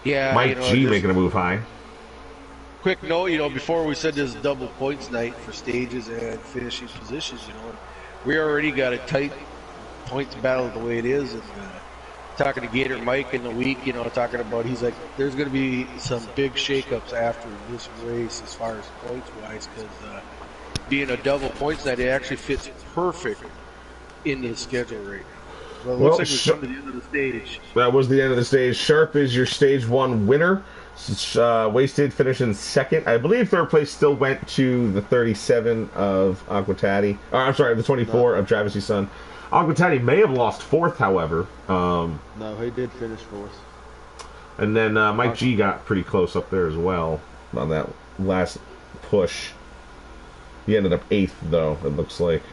Yeah, Mike G making a move high. Quick note, before we said this is double points night for stages and finishing positions, we already got a tight points battle the way it is. And talking to Gator Mike in the week, talking about, he's like, there's going to be some big shakeups after this race as far as points wise, because being a double points night, it actually fits perfect into the schedule right now. Well, it looks like we've come to the end of the stage. That was the end of the stage. Sharp is your stage 1 winner. Wasted finishing second. I believe third place still went to the 37 of Aquatati. I'm sorry, the 24 of Travis' son. Aquatati may have lost fourth, however. No, he did finish fourth. And then Mike G got pretty close up there as well on that last push. He ended up eighth, though, it looks like.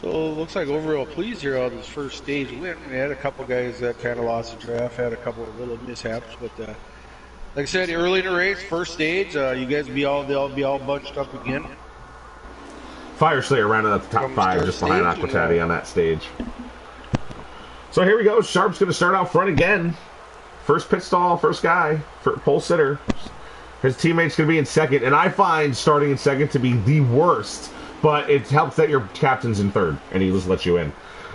So it looks like overall pleased here on this first stage win. We had a couple guys that kind of lost the draft, had a couple of little mishaps, but like I said, early in the race, first stage, you guys they'll be all bunched up again. Fire Slayer rounded out the top five just behind Aquatati on that stage. So here we go. Sharp's going to start out front again. First pit stall, first guy, pole sitter. His teammate's going to be in second, and I find starting in second to be the worst, but it helps that your captain's in third, and he just lets you in.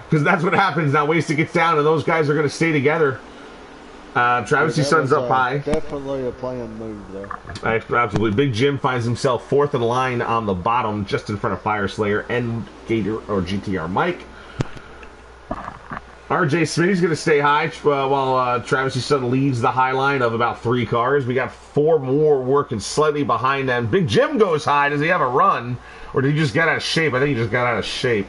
Because that's what happens now. Wasted gets down, and those guys are going to stay together. Travis' son's up high. Definitely a planned move there. Absolutely. Big Jim finds himself fourth in line on the bottom, just in front of Fire Slayer and Gator or GTR Mike. RJ Smitty's going to stay high while Travis' son leads the high line of about 3 cars. We got 4 more working slightly behind them. Big Jim goes high. Does he have a run? Or did he just get out of shape? I think he just got out of shape.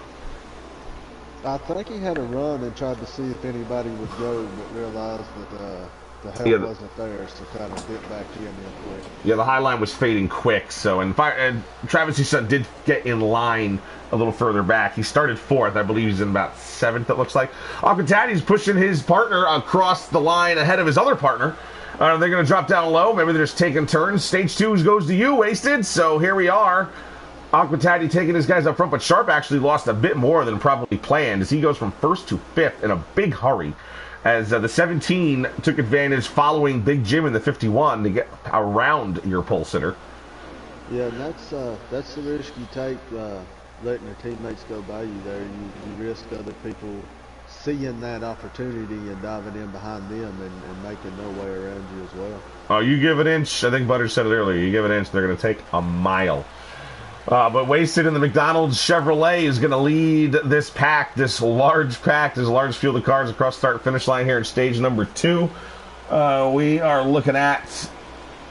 I think he had a run and tried to see if anybody would go, but realized that the help wasn't there, so kind of dipped back in real quick. Yeah, the high line was fading quick, so and Travis' son did get in line a little further back. He started 4th. I believe he's in about 7th, it looks like. Aquatati's pushing his partner across the line ahead of his other partner. They're going to drop down low. Maybe they're just taking turns. Stage 2 goes to you, Wasted. So here we are. Aquatati taking his guys up front, but Sharp actually lost a bit more than probably planned as he goes from 1st to 5th in a big hurry. As the 17 took advantage following Big Jim in the 51 to get around your pole sitter. Yeah, and that's the risk you take letting your teammates go by you there. You risk other people seeing that opportunity and diving in behind them and making their way around you as well. Oh, you give an inch. I think Butter said it earlier. You give an inch, they're going to take a mile. But Wasted in the McDonald's Chevrolet is going to lead this pack, this large field of cars across start finish line here in stage number 2. We are looking at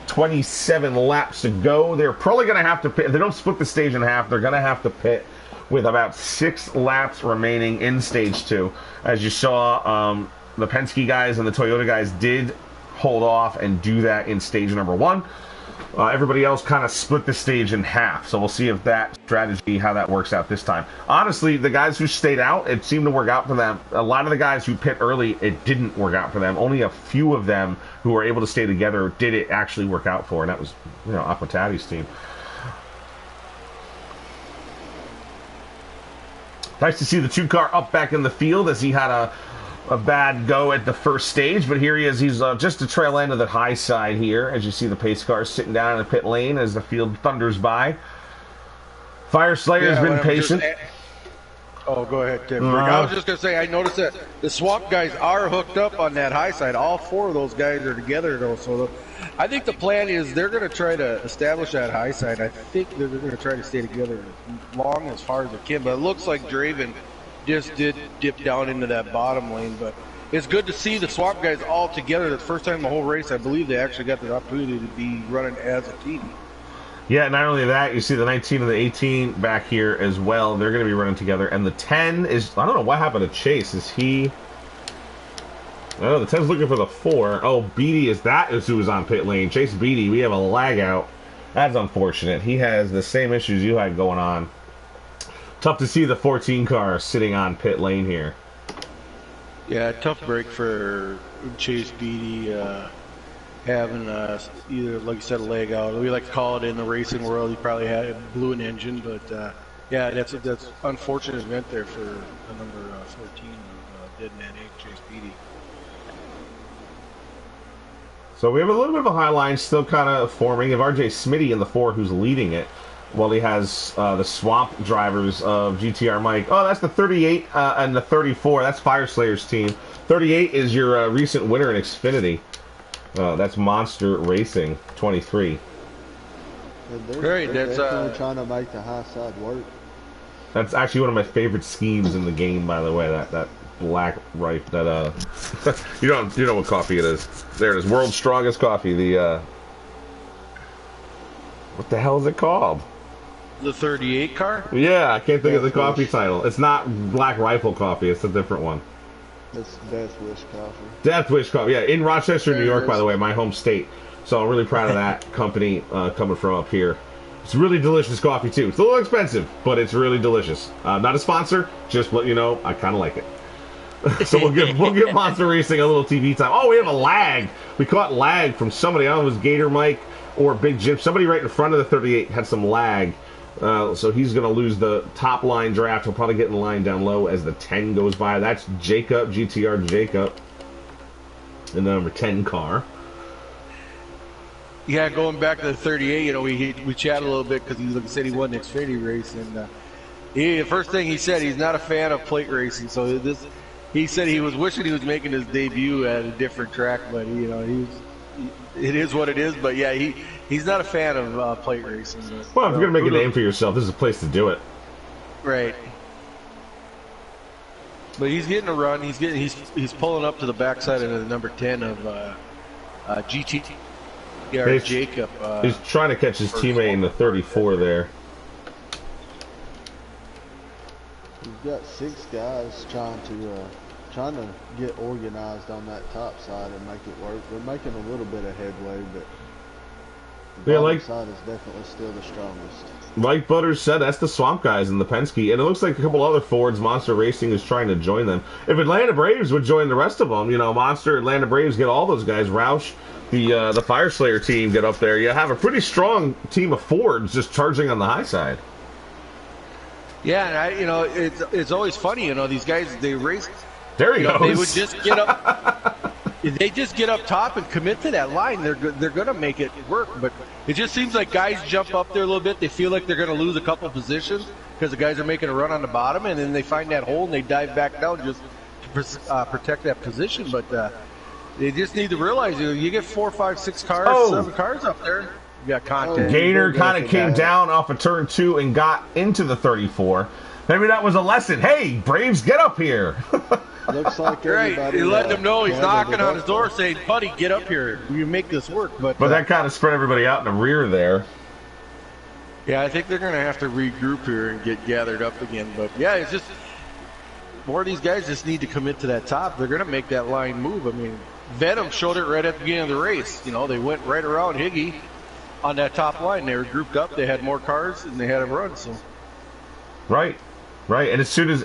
27 laps to go. They're probably going to have to pit. If they don't split the stage in half, they're going to have to pit with about 6 laps remaining in stage 2. As you saw, the Penske guys and the Toyota guys did hold off and do that in stage number 1. Everybody else kind of split the stage in half, so we'll see if that strategy, how that works out this time. Honestly, the guys who stayed out, it seemed to work out for them. A lot of the guys who pit early, it didn't work out for them. Only a few of them who were able to stay together did it actually work out for, and that was, Aquatati's team. Nice to see the 2-car up back in the field as he had a bad go at the first stage, but here he is. He's just the trail end of the high side here, as you see the pace cars sitting down in the pit lane as the field thunders by. Fire Slayer's been patient. Oh, go ahead, Tim. I was just going to say, I noticed that the swap guys are hooked up on that high side. All 4 of those guys are together, though. So I think the plan is they're going to try to establish that high side. I think they're going to try to stay together as far as they can. But it looks like Draven just did dip down into that bottom lane. But it's good to see the swap guys all together. The first time the whole race, I believe they actually got the opportunity to be running as a team. Yeah, not only that, you see the 19 and the 18 back here as well. They're going to be running together. And the 10 is, I don't know what happened to Chase. Is he... Oh, the 10's looking for the 4. Oh, Beatty is who was on pit lane. Chase Beatty, we have a lag out. That's unfortunate. He has the same issues you had going on. Tough to see the 14 car sitting on pit lane here. Yeah, tough break for Chase Beatty. Having either, like you said, a leg out. We like to call it in the racing world. He probably blew an engine, but yeah, that's unfortunate event there for the number 14 of dead man Chase Beatty. So we have a little bit of a high line still kind of forming. Of RJ Smitty in the 4 who's leading it, while he has the swamp drivers of GTR Mike. Oh, that's the 38 and the 34. That's Fire Slayer's team. 38 is your recent winner in Xfinity. That's Monster Racing 23. They're definitely trying to make the high side work. That's actually one of my favorite schemes in the game, by the way. That black right that you know what coffee it is. There it is, world's strongest coffee. The what the hell is it called? The 38 car? Yeah, I can't think of the coffee title. It's not Black Rifle Coffee. It's a different one. It's Death Wish Coffee. Death Wish Coffee. Yeah, in Rochester, New York, by the way, my home state. So I'm really proud of that company coming from up here. It's really delicious coffee too. It's a little expensive, but it's really delicious. Not a sponsor, just let you know I kind of like it. So we'll give Monster Racing a little TV time. Oh, we have a lag. We caught lag from somebody. I don't know if it was Gator Mike or Big Jim. Somebody right in front of the 38 had some lag. So he's going to lose the top line draft. He'll probably get in line down low as the 10 goes by. That's Jacob, GTR Jacob, in the number 10 car. Yeah, going back to the 38, you know, we chatted a little bit because he said he won the Xfinity race, and the first thing he said, he's not a fan of plate racing. So he said he was wishing he was making his debut at a different track, but you know, it is what it is. But yeah, he's not a fan of plate racing. But, well, if you're gonna make a name for yourself, this is a place to do it. Right. But he's getting a run. He's pulling up to the backside of the number 10 of GT. Yeah, Jacob. He's trying to catch his teammate in the 34 there. We've got 6 guys trying to get organized on that top side and make it work. They're making a little bit of headway, but the bottom side is definitely still the strongest. Like Butters said, that's the Swamp Guys in the Penske, and it looks like a couple other Fords. Monster Racing is trying to join them. If Atlanta Braves would join the rest of them, you know, Monster, Atlanta Braves get all those guys. Roush, the Fire Slayer team get up there. You have a pretty strong team of Fords just charging on the high side. Yeah, and it's always funny, you know, these guys, they race. There he goes. They would just get up. If they just get up top and commit to that line, they're going to make it work. But it just seems like guys jump up there a little bit. They feel like they're going to lose a couple positions because the guys are making a run on the bottom, and then they find that hole and they dive back down just to protect that position. But they just need to realize you get 4, 5, 6 cars, 7 cars up there. You got content. Gator kind of came down off of turn 2 and got into the 34. Maybe that was a lesson. Hey, Braves, get up here. Looks like right. He let them know he's knocking on his door saying, buddy, get up here. You make this work. But that kind of spread everybody out in the rear there. Yeah, I think they're going to have to regroup here and get gathered up again. But, yeah, it's just more of these guys just need to commit to that top. They're going to make that line move. I mean, Venom showed it right at the beginning of the race. You know, they went right around Higgy on that top line. They were grouped up. They had more cars, and they had a run. So, right. Right, and as soon as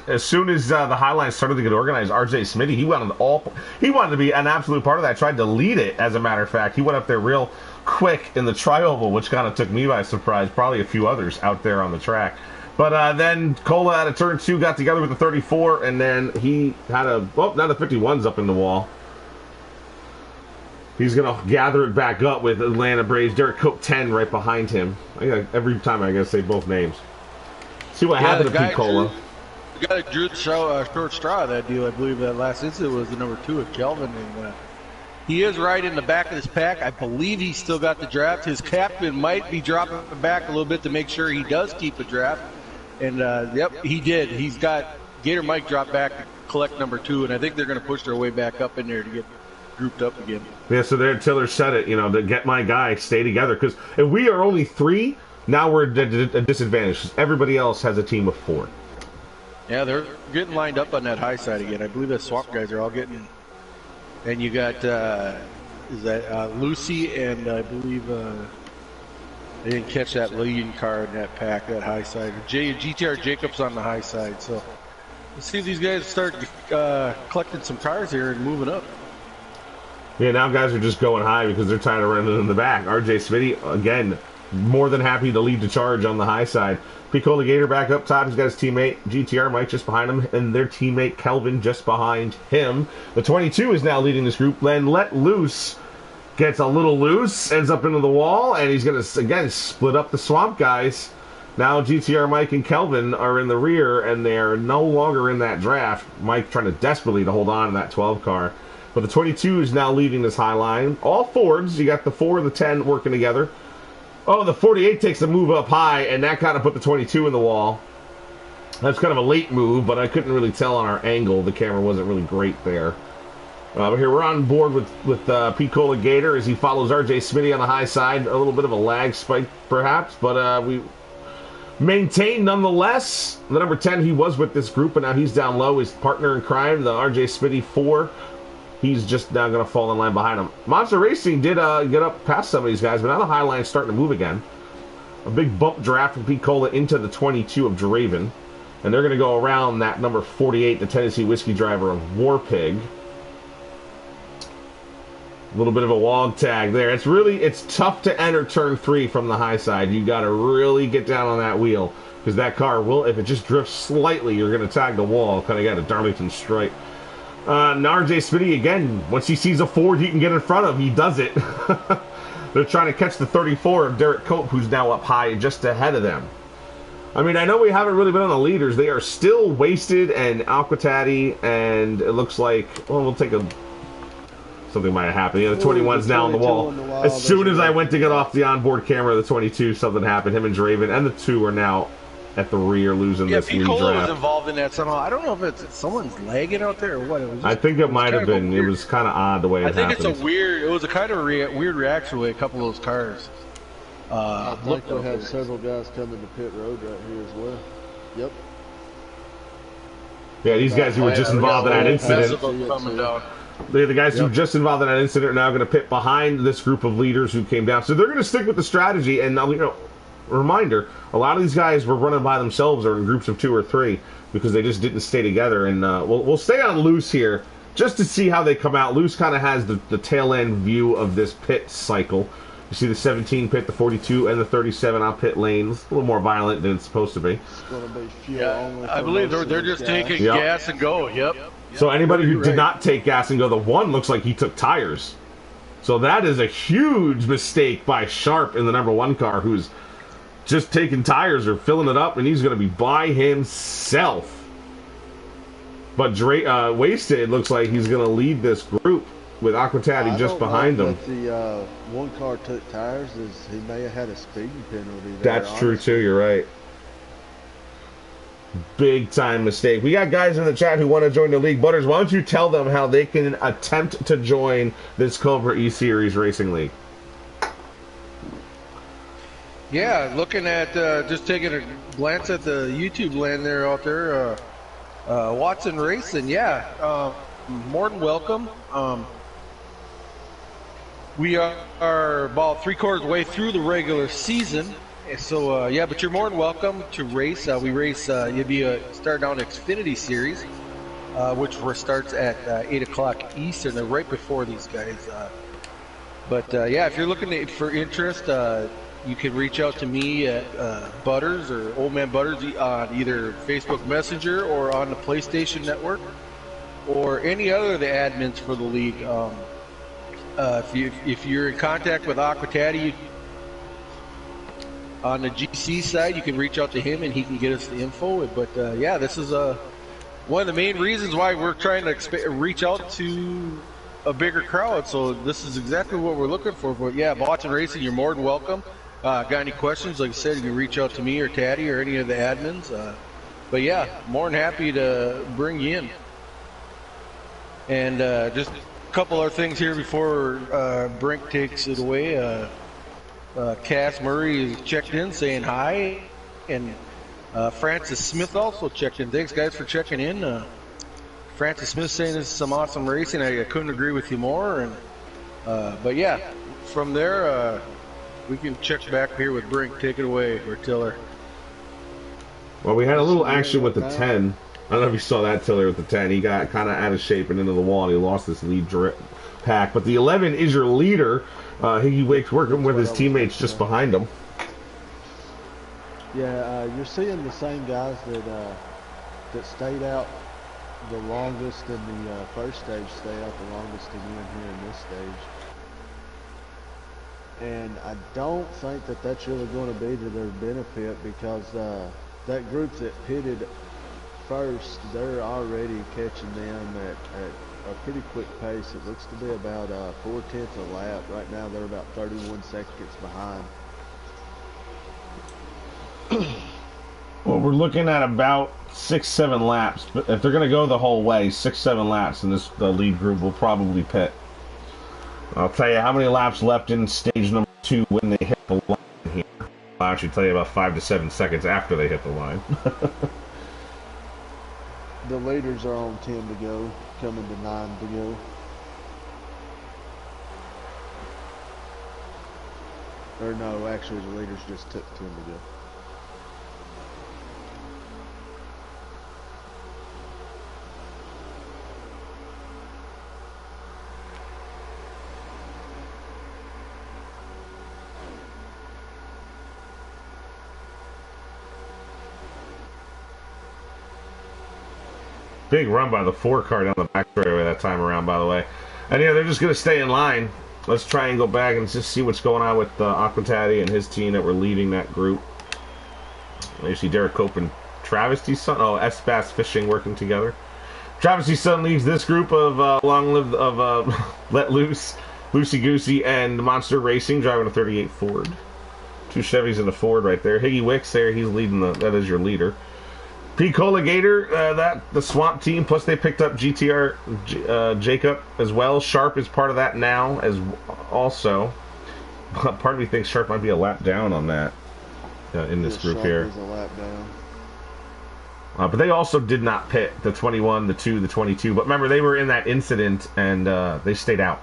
the high line started to get organized, RJ Smitty, he wanted to be an absolute part of that. Tried to lead it, as a matter of fact. He went up there real quick in the tri-oval, which kind of took me by surprise. Probably a few others out there on the track. But then Cola out of turn 2 got together with the 34, and then he had now the 51's up in the wall. He's going to gather it back up with Atlanta Braves. Derek Cope 10 right behind him. Every time I got to say both names. See what happened to Pete Cola. The guy that drew the short straw of that deal, I believe that last incident was the number 2 of Kelvin. And he is right in the back of this pack. I believe he's still got the draft. His captain might be dropping back a little bit to make sure he does keep a draft. And, yep, he did. He's got Gator Mike drop back to collect number 2, and I think they're going to push their way back up in there to get grouped up again. Yeah, so there, Tiller said it, to get my guy, stay together. Because if we are only 3... now we're at a disadvantage. Everybody else has a team of 4. Yeah, they're getting lined up on that high side again. I believe the Swamp guys are all getting. And you got Lucy and I believe they didn't catch that leading car in that pack, that high side. GTR Jacobs on the high side. So let's see if these guys start collecting some cars here and moving up. Yeah, now guys are just going high because they're trying to run it in the back. RJ Smitty again. More than happy to lead the charge on the high side. Picola Gator back up top. He's got his teammate GTR Mike just behind him, and their teammate Kelvin just behind him. The 22 is now leading this group. Then Let Loose gets a little loose, ends up into the wall, and he's going to again split up the Swamp guys. Now GTR Mike and Kelvin are in the rear, and they're no longer in that draft. Mike trying to desperately to hold on to that 12 car. But the 22 is now leading this high line. All Fords. You got the 4 and the 10 working together. Oh, the 48 takes a move up high, and that kind of put the 22 in the wall. That's kind of a late move, but I couldn't really tell on our angle. The camera wasn't really great there. But here we're on board with Picola Gator as he follows RJ Smitty on the high side. A little bit of a lag spike, perhaps, but we maintain nonetheless. The number 10, he was with this group, but now he's down low. His partner in crime, the RJ Smitty 4, he's just now going to fall in line behind him. Monster Racing did get up past some of these guys, but now the high line's starting to move again. A big bump draft from Picola into the 22 of Draven. And they're going to go around that number 48, the Tennessee Whiskey driver of Warpig. A little bit of a wog tag there. It's tough to enter turn 3 from the high side. You got to really get down on that wheel because that car will, if it just drifts slightly, you're going to tag the wall. Kind of got a Darlington stripe. RJ Smitty, again, once he sees a Ford he can get in front of, he does it. They're trying to catch the 34 of Derek Cope, who's now up high just ahead of them. I mean, I know we haven't really been on the leaders. They are still Wasted and Aquatati, and it looks like, well, we'll take a... Something might have happened. Yeah, the 21's now on the wall. As soon as I went to get off the onboard camera of the 22, something happened. Him and Draven and the 2 are now at the rear losing this lead draft. Was involved in that somehow. I don't know if it's someone's lagging out there or what. I think it might have been. It was kind of odd the way it happened. It was a kind of weird reaction the way a couple of those cars. I think we had several guys coming to pit road right here as well. Yep. Yeah, these guys who were just involved in that incident. The guys who were just involved in that incident are now going to pit behind this group of leaders who came down. So they're going to stick with the strategy. And reminder, a lot of these guys were running by themselves or in groups of 2 or 3 because they just didn't stay together. And we'll stay on Loose here just to see how they come out. Loose kind of has the tail end view of this pit cycle. You see the 17 pit, the 42, and the 37 on pit lanes. A little more violent than it's supposed to be. It's going to be fuel only. I believe they're just taking gas and go. Yep. So anybody who did not take gas and go, the 1 looks like he took tires. So that is a huge mistake by Sharp in the number 1 car, who's just taking tires or filling it up, and he's going to be by himself. But Wasted looks like he's going to lead this group with Aquatati just behind him. If the 1 car took tires, he may have had a speeding penalty there. That's true too, you're right. Big time mistake. We got guys in the chat who want to join the league. Butters, why don't you tell them how they can attempt to join this Cobra E-Series Racing League? Yeah, looking at, just taking a glance at the YouTube land there out there, Watson Racing, yeah, more than welcome. We are about 3/4 way through the regular season. So, yeah, but you're more than welcome to race. We race, you'll be starting out Xfinity Series, which starts at 8 o'clock Eastern. They're right before these guys. Yeah, if you're looking for interest, you can reach out to me at Butters or Old Man Butters on either Facebook Messenger or on the PlayStation Network or any other of the admins for the league. If you're in contact with Aquatati, on the GC side, you can reach out to him and he can get us the info. But yeah, this is one of the main reasons why we're trying to reach out to a bigger crowd. So this is exactly what we're looking for. But yeah, Watson Racing, you're more than welcome. Got any questions? Like I said, you can reach out to me or Taddy or any of the admins. But yeah, more than happy to bring you in. And just a couple other things here before Brink takes it away. Cass Murray is checked in saying hi, and Francis Smith also checked in. Thanks guys for checking in. Francis Smith saying this is some awesome racing. I couldn't agree with you more. And but yeah, from there we can check back here with Brink. Take it away, or Tiller. Well, we had a little action with the 10. I don't know if you saw that, Tiller, with the 10. He got kind of out of shape and into the wall, and he lost this lead pack. But the 11 is your leader. He wakes working with his teammates just behind him. Yeah, you're seeing the same guys that stayed out the longest in the first stage stay out the longest again here in this stage. And I don't think that that's really going to be to their benefit because that group that pitted first, they're already catching them at a pretty quick pace. It looks to be about 4/10 a lap. Right now they're about 31 seconds behind. Well, we're looking at about 6, 7 laps. But if they're going to go the whole way, 6, 7 laps, and the lead group will probably pit. I'll tell you how many laps left in stage number 2 when they hit the line here. I'll actually tell you about 5 to 7 seconds after they hit the line. The leaders are on 10 to go, coming to 9 to go. Or no, actually the leaders just took 10 to go. Big run by the 4 car down the back straightaway that time around, by the way. And yeah, they're just going to stay in line. Let's try and go back and just see what's going on with Aquataddy and his team that were leading that group. You see Derek Cope and Travisty's son. Oh, S-Bass Fishing working together. Travisty's son leads this group of Let Loose, Loosey Goosey, and Monster Racing, driving a 38 Ford. 2 Chevys and a Ford right there. Higgy Wicks there, he's leading that is your leader. P. Colligator, the Swamp team, plus they picked up GTR Jacob as well. Sharp is part of that now as also. Part of me thinks Sharp might be a lap down on that in this group Sharp here. is a lap down. But they also did not pit the 21, the 2, the 22. But remember, they were in that incident and they stayed out.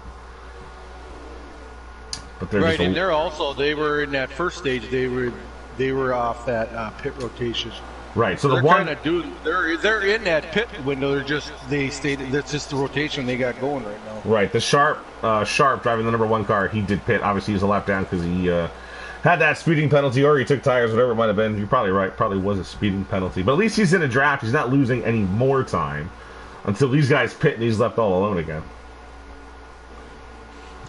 But they're right, and they're also they were in that first stage. They were off that pit rotation. Right, so they're the one they're in that pit window. They stayed. That's just the rotation they got going right now. Right, the Sharp driving the number 1 car. He did pit. Obviously, he was a lap down because he had that speeding penalty, or he took tires, whatever it might have been. You're probably right. Probably was a speeding penalty, but at least he's in a draft. He's not losing any more time until these guys pit and he's left all alone again.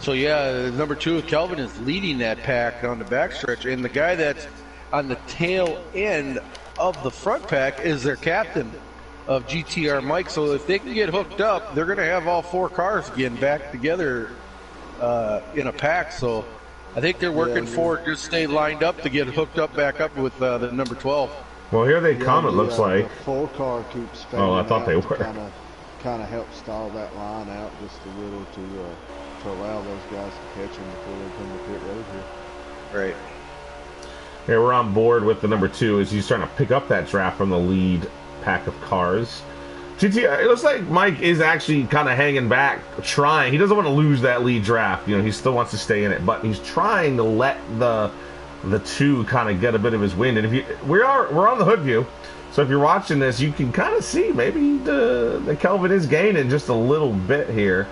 So yeah, number 2, Kelvin is leading that pack on the backstretch, and the guy that's on the tail end of the front pack is their captain of GTR Mike. So if they can get hooked up, they're going to have all 4 cars again back together in a pack. So I think they're working for just stay lined up to get hooked up back up with the number 12. Well, here they come. It looks like the 4 car keeps. Oh, I thought they were. Kind of help stall that line out just a little to allow those guys to catch them before they come to pit road here. Right. Yeah, we're on board with the number 2 as he's trying to pick up that draft from the lead pack of cars. GTR, it looks like Mike is actually kind of hanging back, trying. He doesn't want to lose that lead draft. You know, he still wants to stay in it, but he's trying to let the 2 kind of get a bit of his wind. And if we're on the hood view, so if you're watching this, you can kind of see maybe the Kelvin is gaining just a little bit here.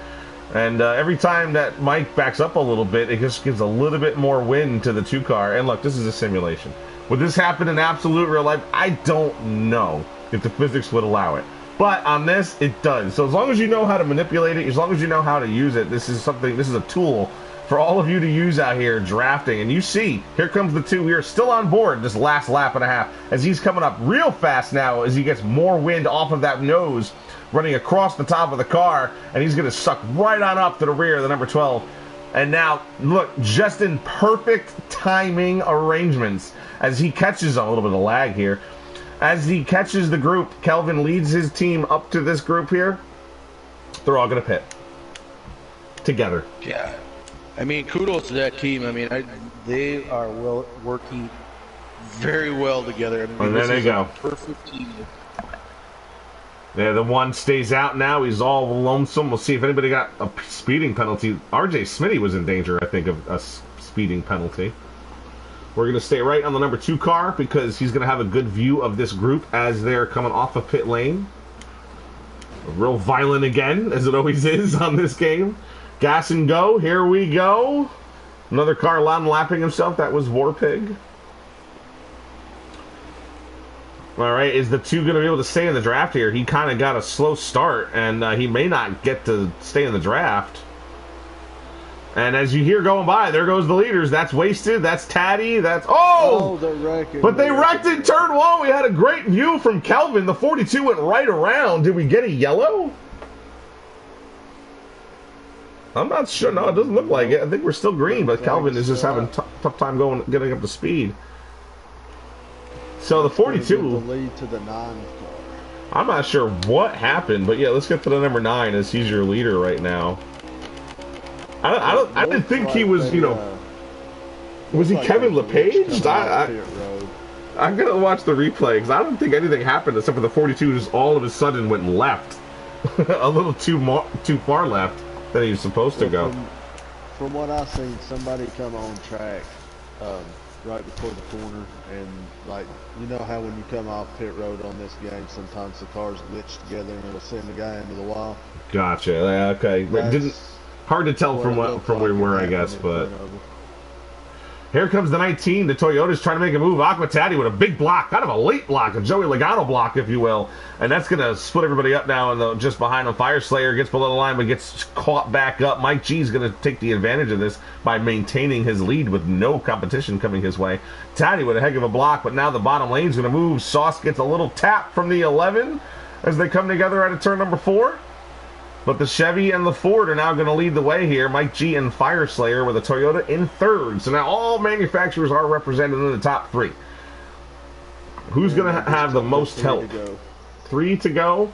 And every time that Mike backs up a little bit, it just gives a little bit more wind to the 2 car. And look, this is a simulation. Would this happen in absolute real life? I don't know if the physics would allow it. But on this, it does. So as long as you know how to manipulate it, as long as you know how to use it, this is a tool for all of you to use out here drafting. And you see, here comes the 2. We are still on board this last lap and a half as he's coming up real fast now as he gets more wind off of that nose running across the top of the car, and he's going to suck right on up to the rear of the number 12. And now, look, just in perfect timing arrangements as he catches a little bit of lag here. As he catches the group, Kelvin leads his team up to this group here. They're all going to pit together. Yeah. I mean, kudos to that team. I mean, they are working very well together. I mean, and there they go. Perfect team. Yeah, the 1 stays out now. He's all lonesome. We'll see if anybody got a speeding penalty. RJ Smitty was in danger, I think, of a speeding penalty. We're going to stay right on the number 2 car because he's going to have a good view of this group as they're coming off of pit lane. Real violent again, as it always is on this game. Gas and go. Here we go. Another car lapping himself. That was Warpig. All right, is the 2 going to be able to stay in the draft here? He kind of got a slow start, and he may not get to stay in the draft. And as you hear going by, there goes the leaders. That's Wasted. That's Taddy. That's... Oh! They're wrecking. But they wrecked in turn 1. We had a great view from Kelvin. The 42 went right around. Did we get a yellow? I'm not sure. No, it doesn't look like it. I think we're still green, but Kelvin is just having tough time getting up to speed. So the 42... The lead to the 9 car. I'm not sure what happened, but yeah, let's get to the number 9 as he's your leader right now. I didn't think he was, you know, was he Kevin LePage? I'm gonna watch the replay because I don't think anything happened except for the 42 just all of a sudden went left, a little too far left than he was supposed to go. From what I've seen, somebody come on track right before the corner, and like, you know how when you come off pit road on this game, sometimes the cars glitch together and it'll send the guy into the wall. Gotcha. Okay. Hard to tell from where we were, I guess, but. Here comes the 19. The Toyota's trying to make a move. Aquatati with a big block, kind of a late block, a Joey Logano block, if you will. And that's going to split everybody up now. And just behind him, Fire Slayer gets below the line, but gets caught back up. Mike G's going to take the advantage of this by maintaining his lead with no competition coming his way. Taddy with a heck of a block, but now the bottom lane's going to move. Sauce gets a little tap from the 11 as they come together at a turn number 4. But the Chevy and the Ford are now going to lead the way here. Mike G and Fire Slayer with a Toyota in third. So now all manufacturers are represented in the top 3. Who's going to have the most help? 3 to go.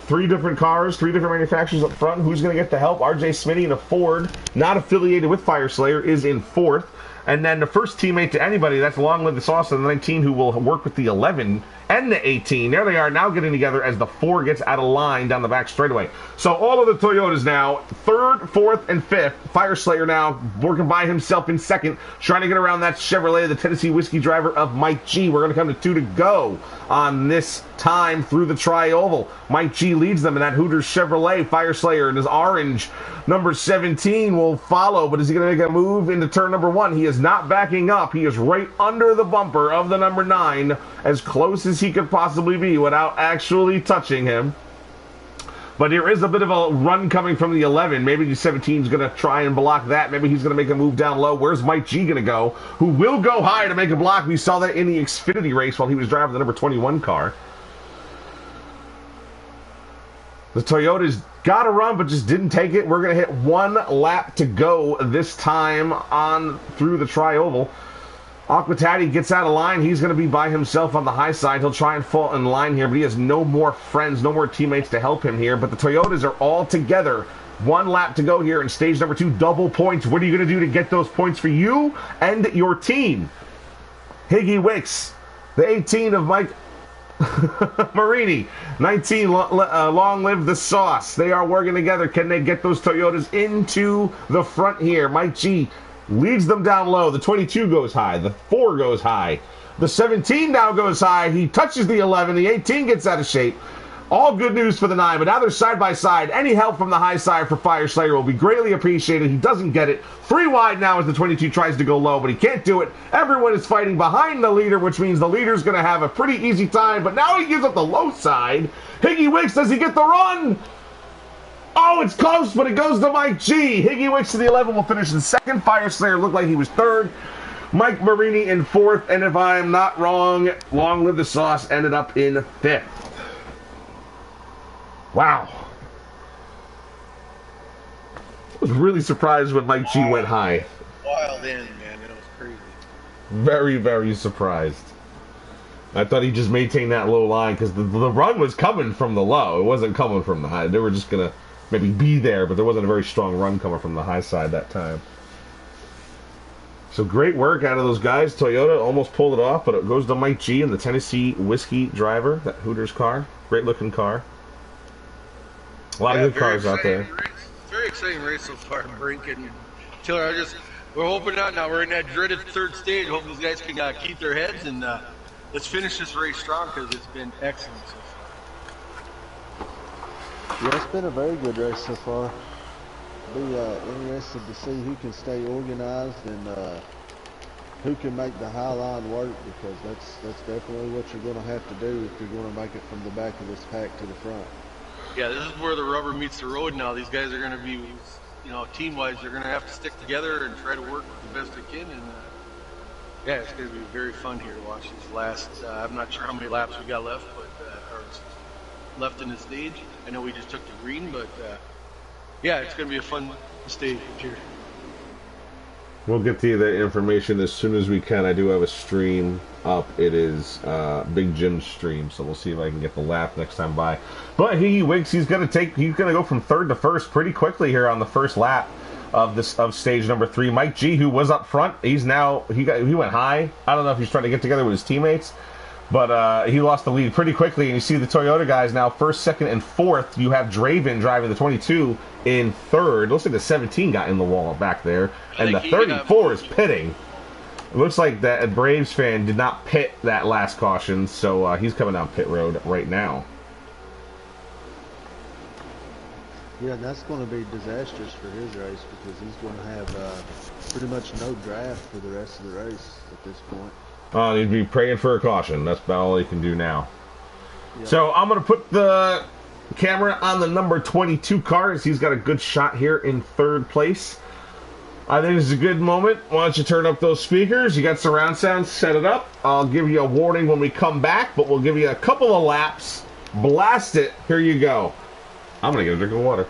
3 different cars, 3 different manufacturers up front. Who's going to get the help? RJ Smitty in a Ford, not affiliated with Fire Slayer, is in 4th. And then the first teammate to anybody, that's Long Live the Sauce and the 19, who will work with the 11 and the 18. There they are now getting together as the 4 gets out of line down the back straightaway. So all of the Toyotas now, 3rd, 4th, and 5th. Fire Slayer now working by himself in 2nd, trying to get around that Chevrolet, the Tennessee Whiskey driver of Mike G. We're going to come to 2 to go on this time through the tri-oval. Mike G leads them in that Hooters Chevrolet. Fire Slayer in his orange number 17 will follow, but is he going to make a move into turn number 1? He is not backing up. He is right under the bumper of the number 9, as close as he could possibly be without actually touching him. But there is a bit of a run coming from the 11. Maybe the 17 is going to try and block that. Maybe he's going to make a move down low. Where's Mike G going to go? Who will go high to make a block? We saw that in the Xfinity race while he was driving the number 21 car. The Toyota's got to run, but just didn't take it. We're going to hit 1 lap to go this time on through the tri-oval. Aquatati gets out of line. He's going to be by himself on the high side. He'll try and fall in line here, but he has no more friends, no more teammates to help him here. But the Toyotas are all together. 1 lap to go here in stage number 2. Double points. What are you going to do to get those points for you and your team? Higgy Wicks, the 18 of Mike Marini, 19, long live the sauce. They are working together. Can they get those Toyotas into the front here? Mike G leads them down low. The 22 goes high. The 4 goes high. The 17 now goes high. He touches the 11. The 18 gets out of shape. All good news for the 9, but now they're side by side. Any help from the high side for Fire Slayer will be greatly appreciated. He doesn't get it. 3 wide now as the 22 tries to go low, but he can't do it. Everyone is fighting behind the leader, which means the leader's going to have a pretty easy time, but now he gives up the low side. Higgy Wicks, does he get the run? Oh, it's close, but it goes to Mike G. Higgy Wicks to the 11 will finish in 2nd. Fire Slayer looked like he was 3rd. Mike Marini in 4th, and if I'm not wrong, Long Live the Sauce ended up in 5th. Wow. I was really surprised when Mike G went high. Wild end, man. It was crazy. Very, very surprised. I thought he just maintained that low line because the run was coming from the low. It wasn't coming from the high. They were just going to maybe be there, but there wasn't a very strong run coming from the high side that time. So great work out of those guys. Toyota almost pulled it off, but it goes to Mike G and the Tennessee Whiskey driver, that Hooters car. Great looking car. A lot of good cars out there. Very exciting race so far, Brink and Tiller. We're hoping now we're in that dreaded 3rd stage. Hope these guys can keep their heads and let's finish this race strong because it's been excellent so far. Yeah, it's been a very good race so far. Be interested to see who can stay organized and who can make the high line work, because that's definitely what you're going to have to do if you're going to make it from the back of this pack to the front. Yeah, this is where the rubber meets the road now. These guys are going to be, team-wise, they're going to have to stick together and try to work the best they can. And yeah, it's going to be very fun here to watch these last. I'm not sure how many laps we got left, or left in the stage. I know we just took the green, but yeah, it's going to be a fun stage here. We'll get to you the information as soon as we can. I do have a stream up. It is Big Jim's stream, so we'll see if I can get the lap next time by. But he Wiggs, he's gonna go from third to first pretty quickly here on the first lap of stage number 3. Mike G, who was up front, he went high. I don't know if he's trying to get together with his teammates, but he lost the lead pretty quickly. And you see the Toyota guys now first, second, and fourth. You have Draven driving the 22 in third. Looks like the 17 got in the wall back there, and the 34 is pitting. It looks like that Braves fan did not pit that last caution, so he's coming down pit road right now. Yeah, that's going to be disastrous for his race because he's going to have pretty much no draft for the rest of the race at this point. He'd be praying for a caution. That's about all he can do now. Yep. So I'm going to put the camera on the number 22 car as he's got a good shot here in third place. I think this is a good moment. Why don't you turn up those speakers? You got surround sound, set it up. I'll give you a warning when we come back, but we'll give you a couple of laps. Blast it. Here you go. I'm going to get a drink of water.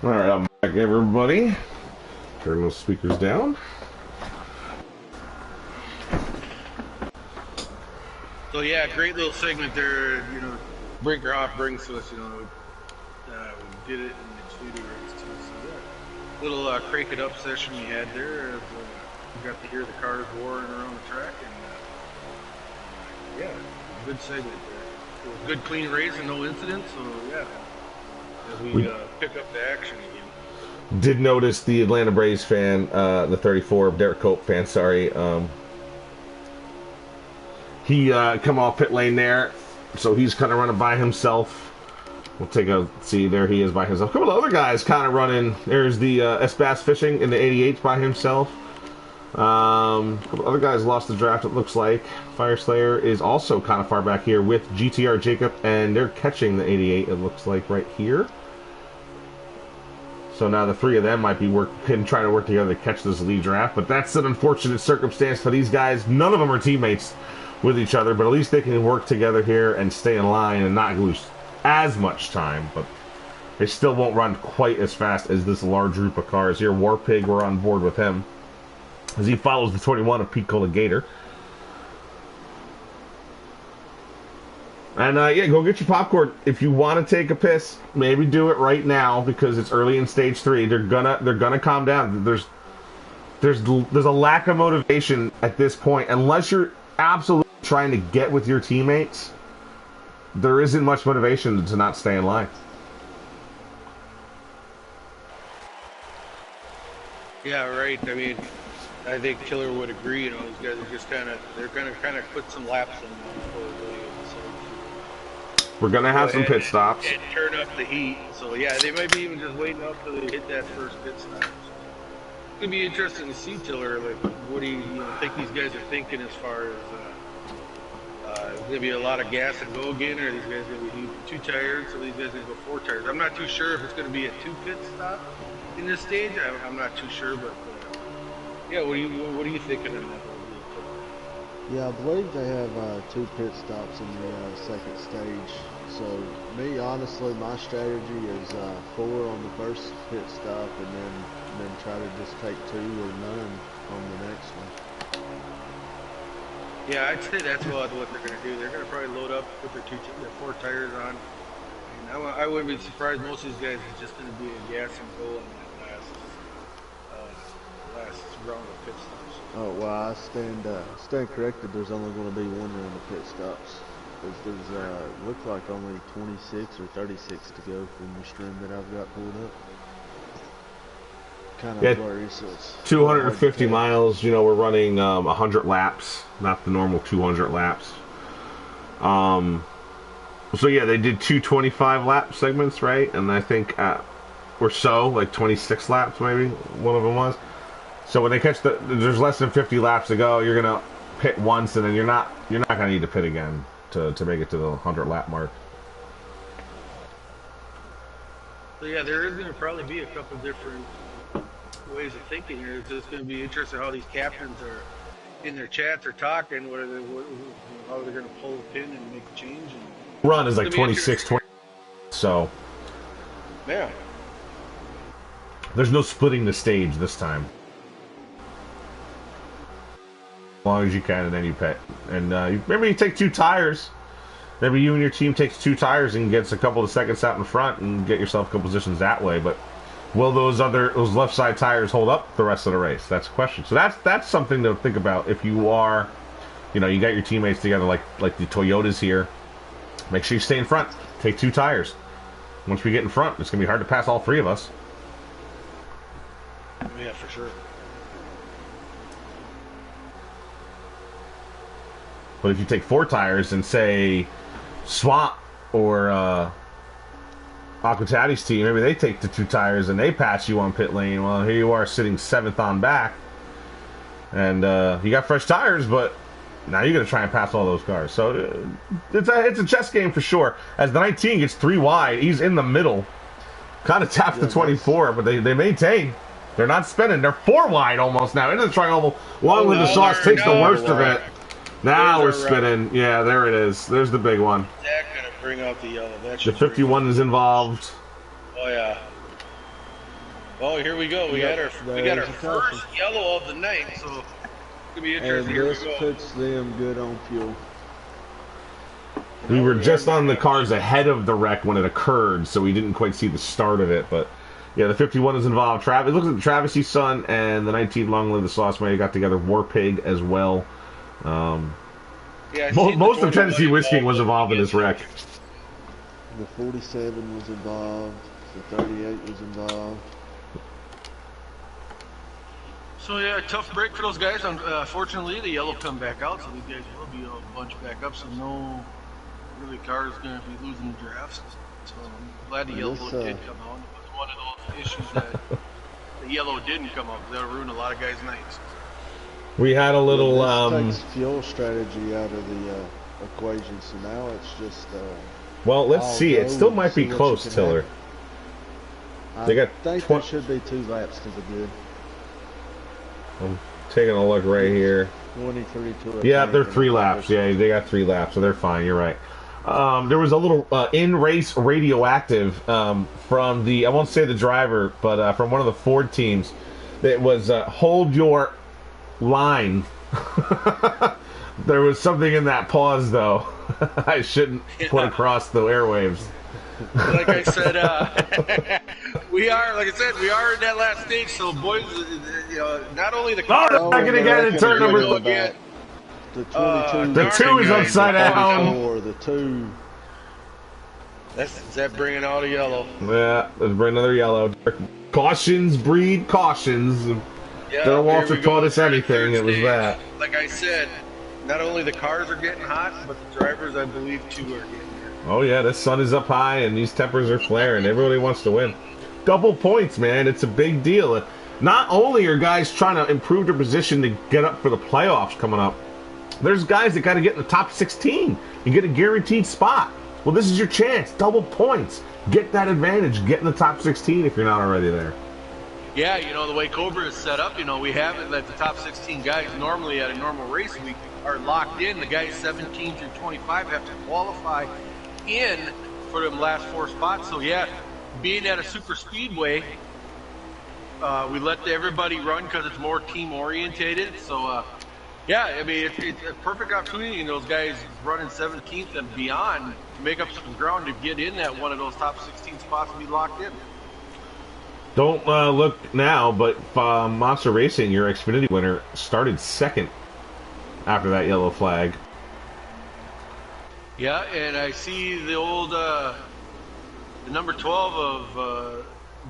Alright, I'm back, everybody. Turn those speakers down. So yeah, great little segment there. You know, Brinker off brings to us. You know, we did it in the Xfinity race too. So yeah, little crank it up session we had there. As, we got to hear the cars roaring around the track, and yeah, good segment there. It was a good, clean race and no incidents. So yeah. As we pick up the action again. Did notice the Atlanta Braves fan, the 34, Derek Cope fan, sorry. He come off pit lane there, so he's kind of running by himself. We'll take a see. There he is by himself. A couple of other guys kind of running. There's the S-Bass Fishing in the 88 by himself. A couple other guys lost the draft, it looks like. Fire Slayer is also kind of far back here with GTR Jacob, and they're catching the 88, it looks like, right here. So now the three of them might be trying to work together to catch this lead draft, but that's an unfortunate circumstance for these guys. None of them are teammates with each other, but at least they can work together here and stay in line and not lose as much time, but they still won't run quite as fast as this large group of cars here. Warpig, we're on board with him as he follows the 21 of Pete Cola Gator. And yeah, go get your popcorn. If you want to take a piss, maybe do it right now because it's early in stage 3. They're gonna calm down. There's a lack of motivation at this point unless you're absolutely trying to get with your teammates. There isn't much motivation to not stay in line. Yeah, right. I mean, I think Killer would agree. You know, these guys are just they're gonna put some laps in before really. We're going to have some pit stops. And turn up the heat. So, yeah, they might be even just waiting up till they hit that first pit stop. It's going to be interesting to see, Tiller. Like, what do you think these guys are thinking as far as is going to be a lot of gas and go again, or are these guys going to be using 2 tires, or are these guys going to go 4 tires? I'm not too sure if it's going to be a 2 pit stop in this stage. I'm not too sure, but yeah, what are you thinking of that? Yeah, I believe they have 2 pit stops in the second stage. So, me, honestly, my strategy is 4 on the first pit stop and then try to just take 2 or none on the next one. Yeah, I'd say that's what they're going to do. They're going to probably load up, put their 4 tires on, and I wouldn't be surprised. Most of these guys are just going to be a gas and go in that last round of pit stops. Oh, well, I stand corrected. There's only going to be one round of pit stops. There's looks like only 26 or 36 to go from the stream that I've got pulled up. Kind of blurry, so it's 250 miles. You know, we're running 100 laps, not the normal 200 laps. So yeah, they did 225 lap segments, right? And I think or so, like 26 laps maybe one of them was. So when they catch there's less than 50 laps to go, you're gonna pit once, and then you're not gonna need to pit again to make it to the 100 lap mark. So yeah, there is going to probably be a couple different ways of thinking here. It's just going to be interesting how these captains are in their chats are talking, how they're going to pull the pin and make a change. And run is like 26, 20. So yeah, there's no splitting the stage this time. As long as you can, and then you pit. And maybe you take 2 tires. Maybe you and your team takes 2 tires and gets a couple of seconds out in front and get yourself a couple positions that way. But will those left side tires hold up the rest of the race? That's a question. So that's something to think about if you are, you got your teammates together like the Toyotas here. Make sure you stay in front. Take 2 tires. Once we get in front, it's gonna be hard to pass all 3 of us. Yeah, for sure. But if you take 4 tires and say Swamp or Aquatati's team, maybe they take the 2 tires and they pass you on pit lane. Well, here you are sitting 7th on back, and you got fresh tires, but now you're going to try and pass all those cars. So it's a chess game for sure. As the 19 gets 3 wide, he's in the middle, kind of taps the 24, but they maintain. They're not spinning. They're 4 wide almost now into the triangle. Long with the sauce takes the worst of it. Now we're spinning. Yeah, there it is. There's the big one. That's gonna bring out the yellow. The 51 is involved. Oh yeah. Oh, here we go. We got our first yellow of the night. So it's gonna be interesting. And this puts them good on fuel. We were just on the cars ahead of the wreck when it occurred, so we didn't quite see the start of it. But yeah, the 51 is involved. It looks like Travis's son and the 19 Long Live the Sauce Man got together. War Pig as well. Yeah, most of Tennessee Whiskey was involved in this wreck. The 47 was involved. The 38 was involved. So yeah, tough break for those guys. Fortunately, the yellow come back out, so these guys will be a bunch back up. So no, really, cars going to be losing drafts. So I'm glad the yellow did come out. It was one of those issues that the yellow didn't come out. That'll ruin a lot of guys' nights. We had a little takes fuel strategy out of the equation, so now it's just well, let's see. It still might be close, Tiller. I think there should be 2 laps to the good. I'm taking a look right here. 23 to yeah, they're 3 laps. Yeah, they got 3 laps, so they're fine. You're right. There was a little in-race radioactive from the, I won't say the driver, but from one of the Ford teams. It was hold your line. There was something in that pause, though. I shouldn't put across the airwaves. Like I said, we are in that last stage. So boys, not only the car. Oh, back again in turn number 2. The 22. The 2 is upside down. The 2. Is that bringing out a yellow? Yeah, let's bring another yellow. Cautions breed cautions. Yeah, Darrell Walter taught us anything, it was that. Like I said, not only the cars are getting hot, but the drivers, I believe, too, are getting there. Oh yeah, the sun is up high and these tempers are flaring. Everybody wants to win. Double points, man. It's a big deal. Not only are guys trying to improve their position to get up for the playoffs coming up, there's guys that got to get in the top 16 and get a guaranteed spot. Well, this is your chance. Double points. Get that advantage. Get in the top 16 if you're not already there. Yeah, the way Cobra is set up, we have it that the top 16 guys normally at a normal race week are locked in. The guys 17 through 25 have to qualify in for them last 4 spots. So yeah, being at a super speedway, we let everybody run because it's more team orientated. So Yeah, I mean, it's a perfect opportunity, and those guys running 17th and beyond to make up some ground to get in that one of those top 16 spots and be locked in. Don't look now, but Monster Racing, your Xfinity winner, started second after that yellow flag. Yeah, and I see the old the number 12 of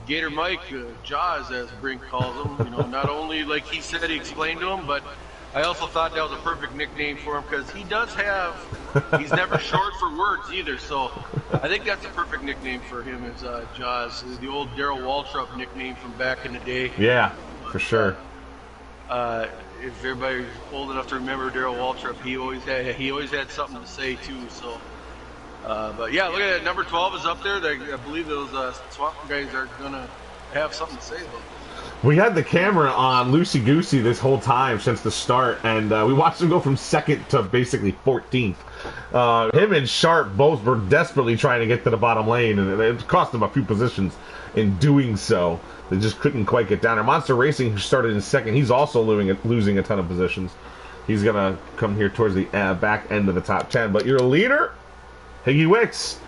Gator Mike, Jaws, as Brink calls him. You know, not only like he said, he explained to him, but I also thought that was a perfect nickname for him because he does have. He's never short for words either, so I think that's a perfect nickname for him. Is Jaws, the old Darrell Waltrip nickname from back in the day. Yeah, for sure. If everybody's old enough to remember Darrell Waltrip, he always had something to say too. So, but yeah, look at that. Number 12 is up there. I believe those swamp guys are gonna have something to say about this. We had the camera on Loosey Goosey this whole time since the start, and we watched him go from second to basically 14th. Him and Sharp both were desperately trying to get to the bottom lane, and it cost them a few positions in doing so. They just couldn't quite get down there. Monster Racing, who started in second, he's also losing a ton of positions. He's going to come here towards the back end of the top 10. But your leader, Higgy Wicks,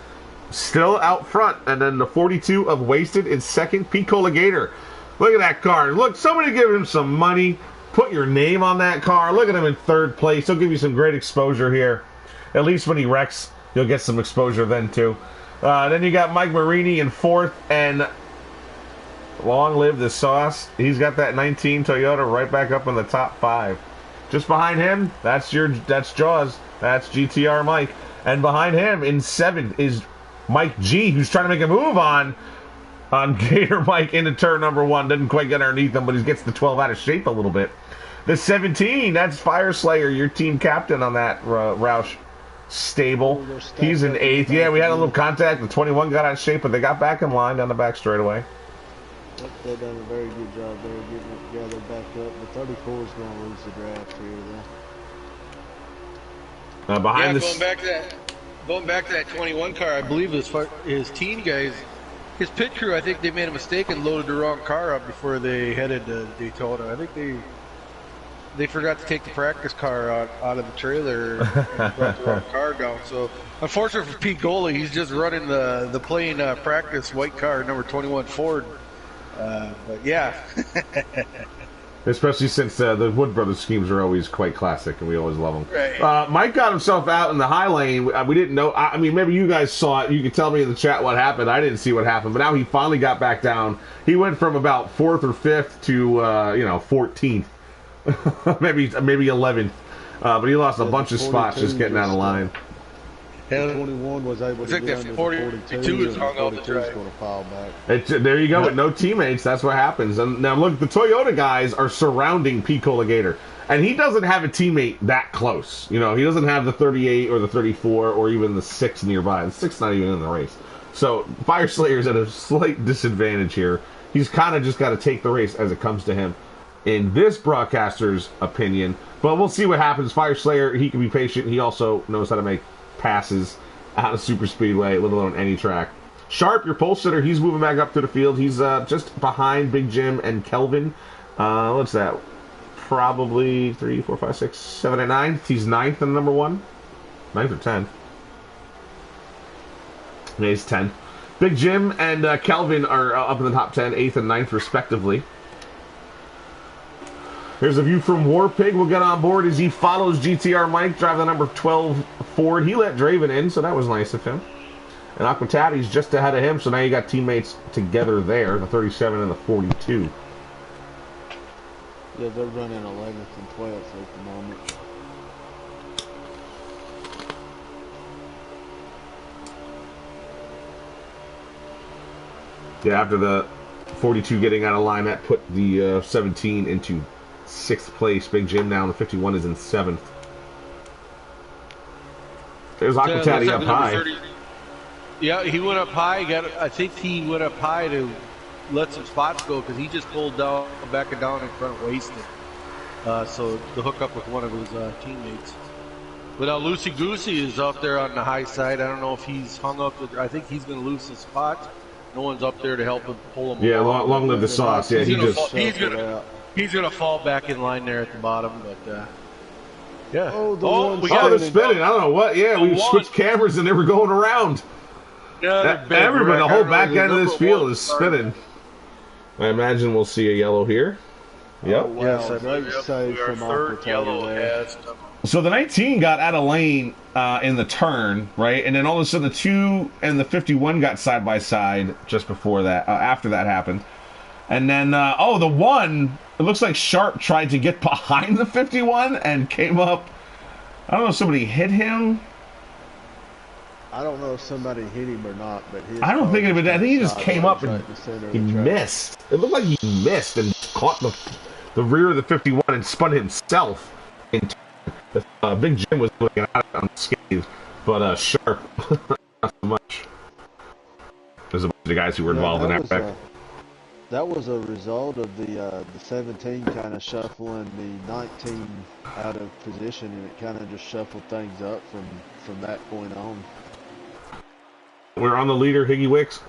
still out front. And then the 42 of Wasted in second, Pete Colligator. Look at that car. Look, somebody give him some money. Put your name on that car. Look at him in third place. He'll give you some great exposure here. At least when he wrecks, you'll get some exposure then, too. Then you got Mike Marini in fourth. And long live the sauce. He's got that 19 Toyota right back up in the top 5. Just behind him, that's Jaws. That's GTR Mike. And behind him in 7th is Mike G, who's trying to make a move on Gator Mike into turn number 1. Doesn't quite get underneath him, but he gets the 12 out of shape a little bit. The 17, that's Fire Slayer, your team captain on that Roush stable. He's in 8th. Yeah, we had a little contact. The 21 got out of shape, but they got back in line down the back straightaway. They've done a very good job there getting it together back up. The 34 is going to lose the draft here, though. Behind going back to that 21 car, I believe his team guys, his pit crew, I think they made a mistake and loaded the wrong car up before they headed to Daytona. I think they forgot to take the practice car out of the trailer and brought the wrong car down. So, unfortunately for Pete Goalie, he's just running the plain practice white car, number 21 Ford. But yeah. Especially since the Wood Brothers schemes are always quite classic, and we always love them. Right. Mike got himself out in the high lane. We didn't know. I mean, maybe you guys saw it. You could tell me in the chat what happened. I didn't see what happened, but now he finally got back down. He went from about 4th or 5th to 14th, maybe 11th. But he lost a bunch of spots just getting out of line. 21 was able to get under 42 is hung out the track. Going to file back. There you go, with no teammates. That's what happens. And now look, the Toyota guys are surrounding Pete Colligator, and he doesn't have a teammate that close. You know, he doesn't have the 38 or the 34 or even the 6 nearby. The 6 not even in the race. So Fire Slayer's at a slight disadvantage here. He's kind of just got to take the race as it comes to him, in this broadcaster's opinion. But we'll see what happens. Fire Slayer, he can be patient. He also knows how to make passes out of super speedway, let alone any track. Sharp, your pole sitter, he's moving back up to the field. He's just behind Big Jim and Kelvin. What's that? Probably 3, 4, 5, 6, 7, and 9. He's 9th in number 1. 9th or 10th. Yeah, he's 10. Big Jim and Kelvin are up in the top 10, 8th and 9th respectively. Here's a view from Warpig. We'll get on board as he follows GTR Mike, driving the number 12 Ford. He let Draven in, so that was nice of him. And Aquatati's just ahead of him, so now you got teammates together there, the 37 and the 42. Yeah, they're running 11th and 12th at the moment. Yeah, after the 42 getting out of line, that put the 17 into 6th place. Big Jim now, the 51 is in 7th. There's Aquatati up high. 30. Yeah, he went up high. I think he went up high to let some spots go because he just pulled down, back and down in front of Wasted. So the hookup with one of his teammates. But now Loosey Goosey is up there on the high side. I don't know if he's hung up. I think he's going to lose his spot. No one's up there to help him pull him. Yeah, long live the sauce. Yeah, he's gonna fall back in line there at the bottom, but Yeah. Oh, the Oh, one we Oh, got they're spinning. spinning. I don't know what. Yeah, we The one. switched cameras and they were going around. Yeah, they're big. Everybody, the I whole realize back the end of this number field one is started. spinning. I imagine we'll see a yellow here. Yep. Oh, wow. Yes, I Great believe save our from third Aquitatia yellow there. has come. So the 19 got out of lane in the turn, right? And then all of a sudden the 2 and the 51 got side by side just before that, after that happened. And then, the 1, it looks like Sharp tried to get behind the 51 and came up. I don't know if somebody hit him. I don't know if somebody hit him or not, but his I don't think it was. I think he just came up and right in the center of he the track. missed. It looked like he missed and caught the rear of the 51 and spun himself. Big Jim was looking at it unscathed, but Sharp, not so much. There's a bunch of guys who were involved in that wreck. That was a result of the 17 kind of shuffling the 19 out of position, and it kind of just shuffled things up from that point on. We're on the leader, Higgy Wicks.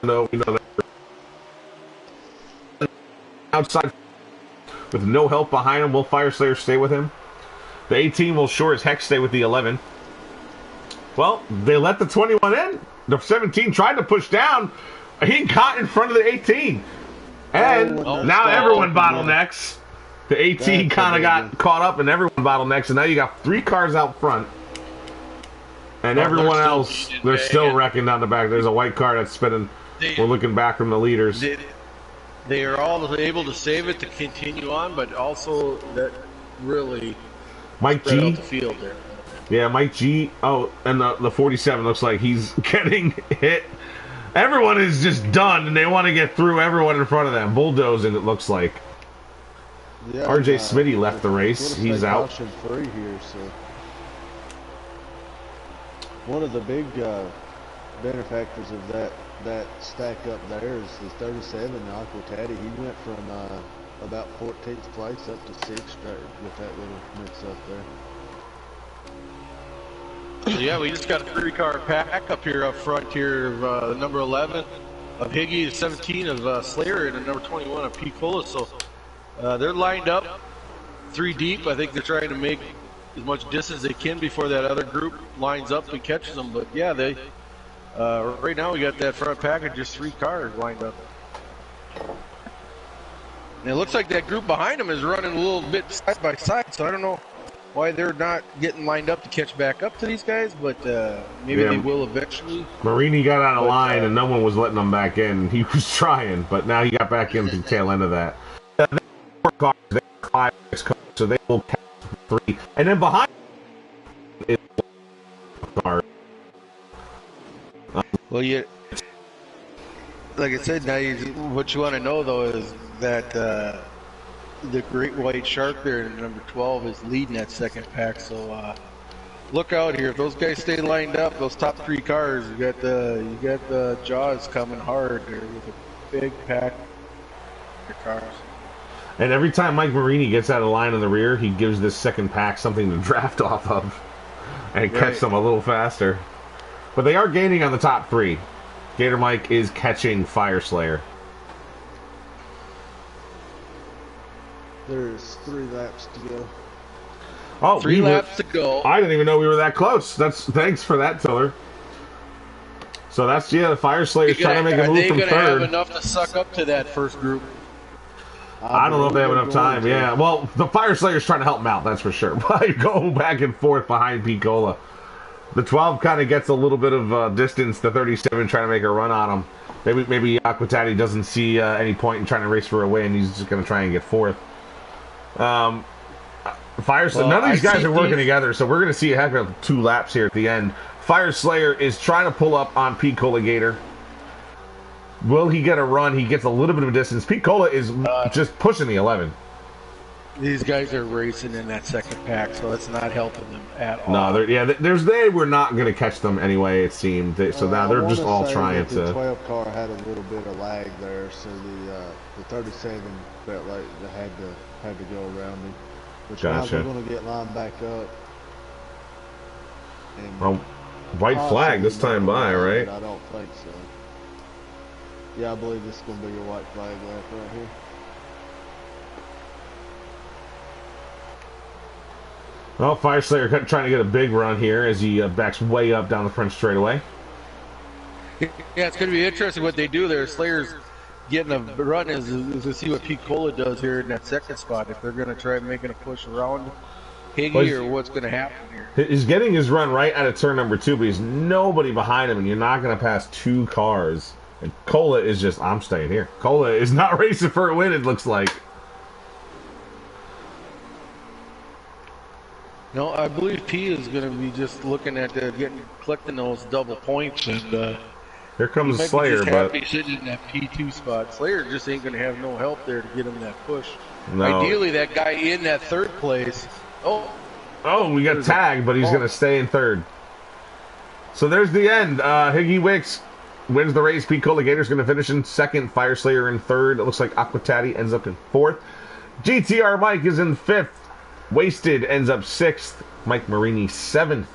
No, we know that. Outside, with no help behind him, will Fire Slayer stay with him? The 18 will sure as heck stay with the 11. Well, they let the 21 in. The 17 tried to push down. He got in front of the 18. And now everyone bottlenecks. The 18 kind of got caught up and everyone bottlenecks. And now you got 3 cars out front. And everyone else, they're still wrecking down the back. There's a white car that's spinning. We're looking back from the leaders. They are all able to save it to continue on, but also that really Mike spread G. out the field there. Yeah, Mike G. Oh, and the 47 looks like he's getting hit. Everyone is just done, and they want to get through everyone in front of them. Bulldozing, it looks like. Yeah, RJ Smitty left the race. He's out. Caution free here, so one of the big benefactors of that stack up there is the 37, Aquitatia. He went from about 14th place up to 6th with that little mix up there. So yeah, we just got a 3-car pack up here up front here of the number 11 of Higgy, the 17 of Slayer, and the number 21 of Picola. So they're lined up 3 deep. I think they're trying to make as much distance as they can before that other group lines up and catches them. But yeah, they right now we got that front pack of just 3 cars lined up. And it looks like that group behind them is running a little bit side by side, so I don't know why they're not getting lined up to catch back up to these guys, but maybe they will eventually. Marini got out of line and no one was letting him back in. He was trying, but now he got back in the tail end of that. They have 4 cars, they have 5, 6 cars, so they will catch 3. And then behind is a car. Well, like I said, now what you want to know though is that the great white shark there, number 12, is leading that second pack. So look out here. If those guys stay lined up, those top 3 cars, you got the Jaws coming hard there with a big pack of cars. And every time Mike Marini gets out of line in the rear, he gives this second pack something to draft off of and catch them a little faster. But they are gaining on the top 3. Gator Mike is catching Fire Slayer. There's 3 laps to go. Oh, 3 laps to go. I didn't even know we were that close. Thanks for that, Tiller. So that's the Fire Slayer's trying to make a move from third. Are they going to have enough to suck up to that first group? I don't know if they have enough time. Yeah, well, the Fire Slayer's trying to help him out, that's for sure. By going back and forth behind Picola. The 12 kind of gets a little bit of distance. The 37 trying to make a run on him. Maybe Aquitatia doesn't see any point in trying to race for a win. He's just going to try and get 4th. None of these guys are working together, so we're going to see a heck of 2 laps here at the end. Fire Slayer is trying to pull up on Picola Gator. Will he get a run? He gets a little bit of a distance. Picola is just pushing the 11. These guys are racing in that second pack, so it's not helping them at all. No, they were not going to catch them anyway, it seemed. So now they're just all trying to. The 12 car had a little bit of lag there, so the 37 felt like they had to go around him. Which now we're going to get lined back up. And white flag this time by, right? I don't think so. Yeah, I believe this is going to be your white flag lap right here. Well, Fire Slayer trying to get a big run here as he backs way up down the front straightaway. Yeah, it's going to be interesting what they do there. Slayer's getting a run is to see what Pete Cola does here in that second spot. If they're going to try making a push around Higgy or what's going to happen here. He's getting his run right out of turn number 2, but he's nobody behind him, and you're not going to pass 2 cars. And Cola is just, I'm staying here. Cola is not racing for a win, it looks like. No, I believe P is going to be just looking at collecting those double points, and here comes he Slayer, just but happy sitting in that P2 spot. Slayer just ain't going to have no help there to get him that push. no. Ideally, that guy in that third place. Oh, we got tagged, but he's going to stay in third. So there's the end. Higgy Wicks wins the race. Pete Colligator's going to finish in second. Fire Slayer in third. It looks like Aquatati ends up in fourth. GTR Mike is in fifth. Wasted ends up 6th. Mike Marini 7th.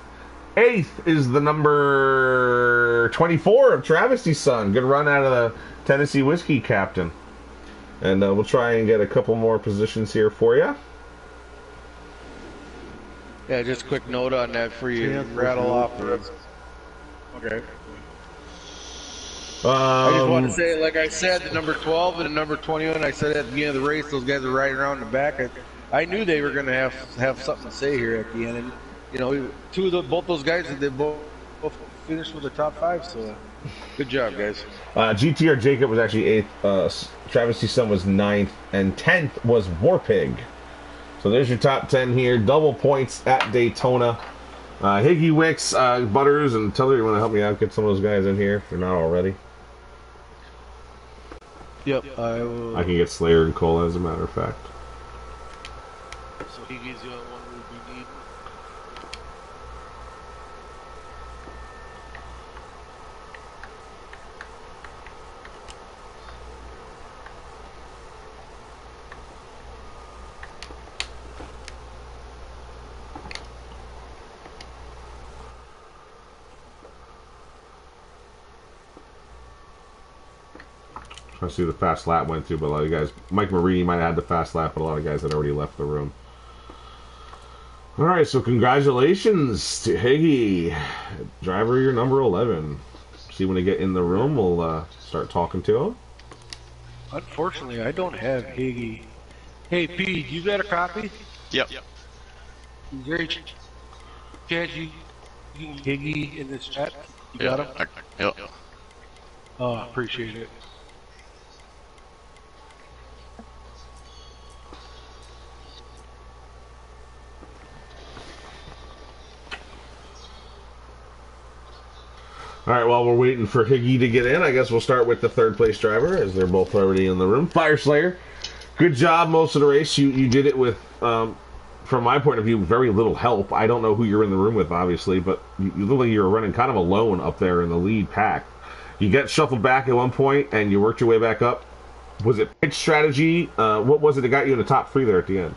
8th is the number 24 of Travesty's son. Good run out of the Tennessee Whiskey captain. And we'll try and get a couple more positions here for you. Yeah, just a quick note on that for you. Rattle off the rest. Okay. I just want to say, like I said, the number 12 and the number 21, I said at the beginning of the race, those guys are right around the back. I knew they were going to have something to say here at the end. And, you know, both those guys, they both finished with the top 5. So, good job, guys. GTR Jacob was actually 8th. Travesty's son was 9th. And 10th was Warpig. So there's your top 10 here. Double points at Daytona. Higgy Wicks, Butters, and Teller, you want to help me out? Get some of those guys in here if they're not already. Yep, I will. I can get Slayer and Cola, as a matter of fact. So Higgy's the only one we need. I see the fast lap went through, but a lot of guys, Mike Marini might have had the fast lap, but a lot of guys had already left the room. All right, so congratulations to Higgy, driver your number 11. See when they get in the room, we'll start talking to him. Unfortunately, I don't have Higgy. Hey, Pete, you got a copy? Yep. Is there a chance you Higgy in this chat? You got him? Yep. Oh, I appreciate it. All right, while we're waiting for Higgy to get in, I guess we'll start with the third place driver, as they're both already in the room. Fire Slayer, good job most of the race. You did it with, from my point of view, very little help. I don't know who you're in the room with, obviously, but you look like you were running kind of alone up there in the lead pack. You got shuffled back at one point, and you worked your way back up. Was it pitch strategy? What was it that got you in the top 3 there at the end?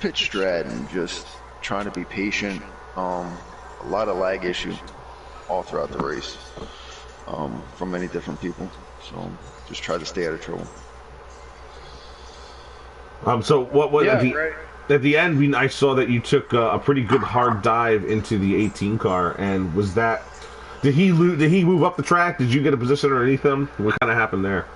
Pitch strat and just trying to be patient. A lot of lag issue all throughout the race from many different people. So just try to stay out of trouble. So what was Yeah, at the end? I saw that you took a pretty good hard dive into the 18 car, and was that? Did he move up the track? Did you get a position underneath him? What kind of happened there?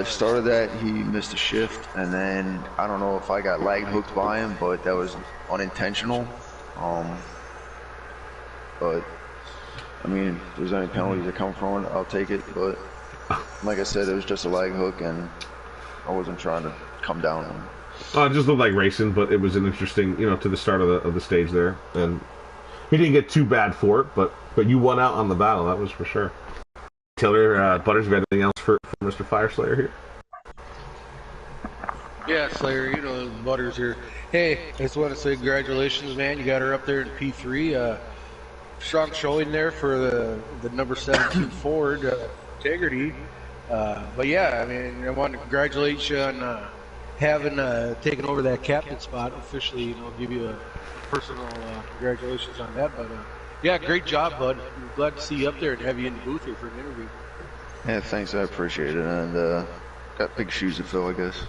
Started that, he missed a shift, and then I don't know if I got lag hooked by him, but that was unintentional. But I mean, if there's any penalties that come from it, I'll take it. But like I said, it was just a lag hook, and I wasn't trying to come down on him. It just looked like racing, but it was an interesting, to the start of the stage there, and he didn't get too bad for it, but you won out on the battle, that was for sure. Taylor, Butters, you got anything else for Mr. Fire Slayer here? Yeah, Slayer, Butters here. Hey, I just want to say congratulations, man. You got her up there in P3. Strong showing there for the number 17 Ford, Integrity. But yeah, I mean, I want to congratulate you on having taken over that captain spot officially. Give you a personal congratulations on that. But yeah, great job, bud. I'm glad to see you up there and have you in the booth here for an interview. Yeah, thanks. I appreciate it. And got big shoes to fill, I guess.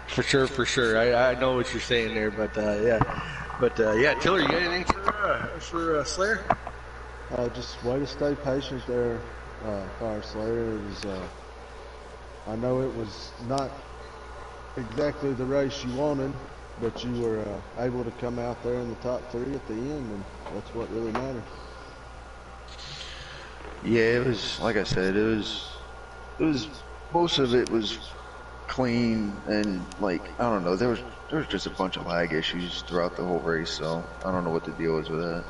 For sure, for sure. I know what you're saying there, but yeah, Tiller, you got anything for Slayer? Just way to stay patient there, Fire Slayer. It was, I know it was not exactly the race you wanted, but you were able to come out there in the top 3 at the end, and that's what really mattered. Yeah, it was like I said. It was most of it was clean, and like I don't know, there was just a bunch of lag issues throughout the whole race. So I don't know what the deal is with that.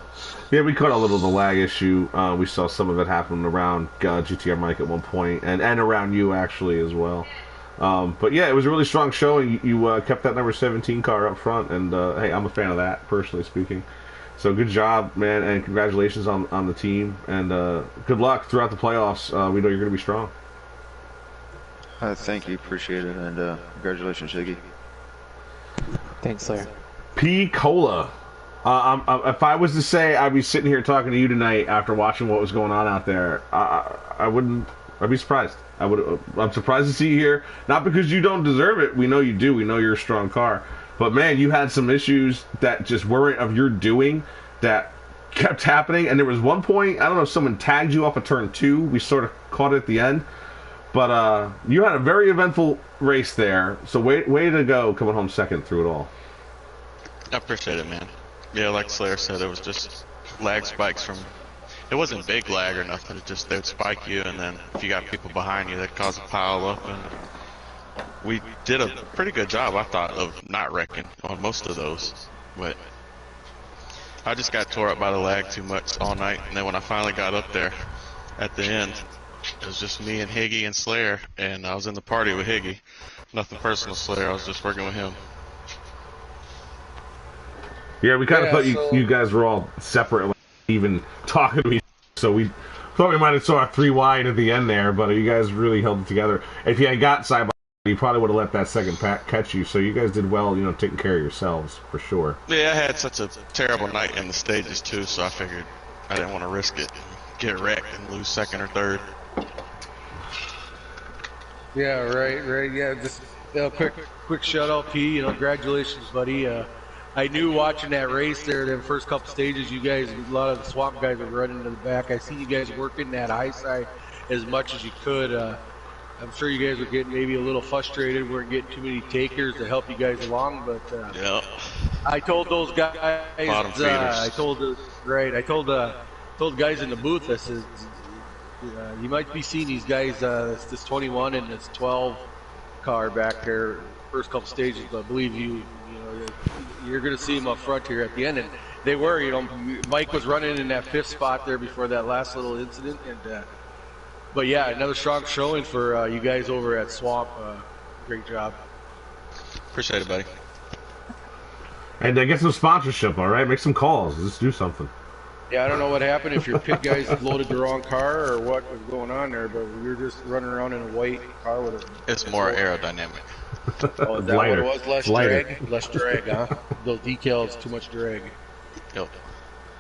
Yeah, we caught a little of the lag issue. We saw some of it happen around GTR Mike at one point, and around you actually as well. But yeah, it was a really strong showing. You kept that number 17 car up front, and hey, I'm a fan of that, personally speaking. So good job, man, and congratulations on the team, and good luck throughout the playoffs. We know you're going to be strong. Thank you, appreciate it, and congratulations, Shiggy. Thanks, Slayer. P. Cola. If I was to say I'd be sitting here talking to you tonight after watching what was going on out there, I wouldn't. I'd be surprised. I'm surprised to see you here. Not because you don't deserve it. We know you do. We know you're a strong car. But man, you had some issues that just weren't of your doing that kept happening. And there was one point, I don't know if someone tagged you off of turn 2. We sort of caught it at the end. But you had a very eventful race there. So way to go coming home second through it all. I appreciate it, man. Yeah, like Slayer said, it was just lag spikes from... It wasn't big lag or nothing. It just, they'd spike you, and then if you got people behind you, that'd cause a pile up. And we did a pretty good job, I thought, of not wrecking on most of those. But I just got tore up by the lag too much all night. And then when I finally got up there at the end, it was just me and Higgy and Slayer, and I was in the party with Higgy. Nothing personal, Slayer. I was just working with him. Yeah, we kind of thought you guys were all separate, like, even talking to each other. So we thought we might have saw a 3 wide at the end there, but you guys really held it together. If you had got side by side, you probably would have let that second pack catch you. So you guys did well, taking care of yourselves, for sure. Yeah, I had such a terrible night in the stages, too, so I figured I didn't want to risk it. Get wrecked and lose second or third. Yeah, right. Yeah, just quick shout out, P. Congratulations, buddy. I knew watching that race there, the first couple stages, you guys, a lot of the swamp guys were running to the back. I see you guys working that high side as much as you could. I'm sure you guys were getting maybe a little frustrated. We weren't getting too many takers to help you guys along, but yeah. I told those guys, I told the guys in the booth, I said, you might be seeing these guys, this 21 and this 12 car back there, first couple stages, but I believe you're going to see them up front here at the end, and they were. Mike was running in that 5th spot there before that last little incident, and but yeah, another strong showing for you guys over at Swamp. Great job. Appreciate it, buddy. And get some sponsorship, all right? Make some calls. Let's do something. Yeah, I don't know what happened, if your pit guys loaded the wrong car or what was going on there, but we were just running around in a white car with a... It's more aerodynamic. Oh, is that what it was? Less drag? Less drag, huh? Those decals, too much drag. Yep.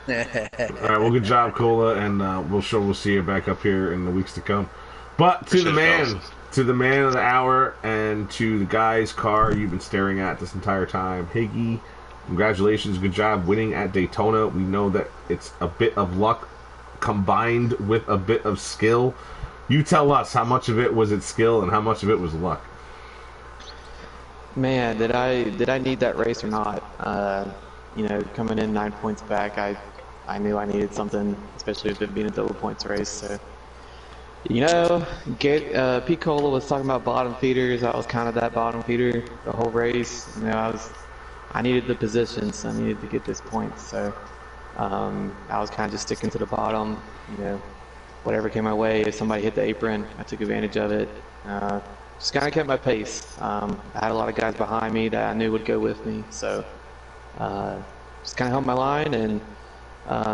All right, well, good job, Cola, and we'll see you back up here in the weeks to come. But to the man of the hour, and to the guy's car you've been staring at this entire time, Higgy, congratulations, good job winning at Daytona. We know that it's a bit of luck combined with a bit of skill. You tell us, how much of it was it skill and how much of it was luck? Man, did I need that race or not? Coming in 9 points back, I knew I needed something, especially with it being a double points race. So, Pete Cola was talking about bottom feeders. I was kind of that bottom feeder the whole race. I needed the positions. I needed to get this point. So, I was kind of just sticking to the bottom. Whatever came my way. If somebody hit the apron, I took advantage of it. Just kind of kept my pace. I had a lot of guys behind me that I knew would go with me, so just kind of held my line and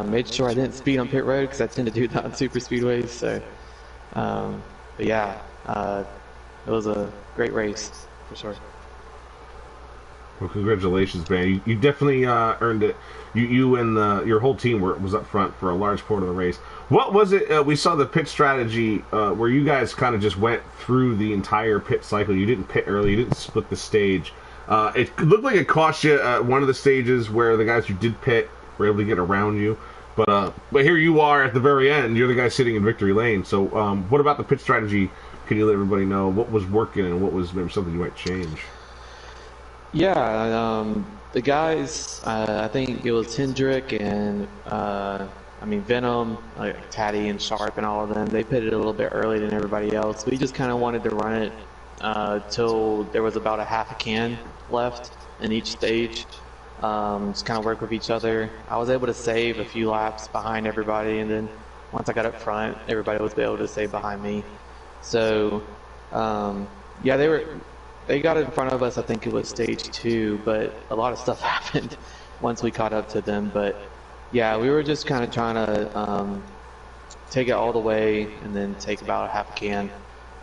made sure I didn't speed on pit road, because I tend to do that on super speedways. So, but yeah, it was a great race for sure. Well, congratulations, man. You definitely earned it. You and your whole team was up front for a large part of the race. What was it? We saw the pit strategy where you guys kind of just went through the entire pit cycle. You didn't pit early. You didn't split the stage. It looked like it cost you one of the stages where the guys who did pit were able to get around you. But here you are at the very end. You're the guy sitting in victory lane. So what about the pit strategy? Can you let everybody know what was working and what was maybe something you might change? Yeah, the guys, I think it was Hendrick and, Venom, like Taddy and Sharp and all of them, they pitted a little bit early than everybody else. We just kind of wanted to run it till there was about a half a can left in each stage. Just kind of work with each other. I was able to save a few laps behind everybody, and then once I got up front, everybody was able to save behind me. So, yeah, they got in front of us. I think it was stage 2, but a lot of stuff happened once we caught up to them. But yeah, we were just kind of trying to take it all the way and then take about a half a can,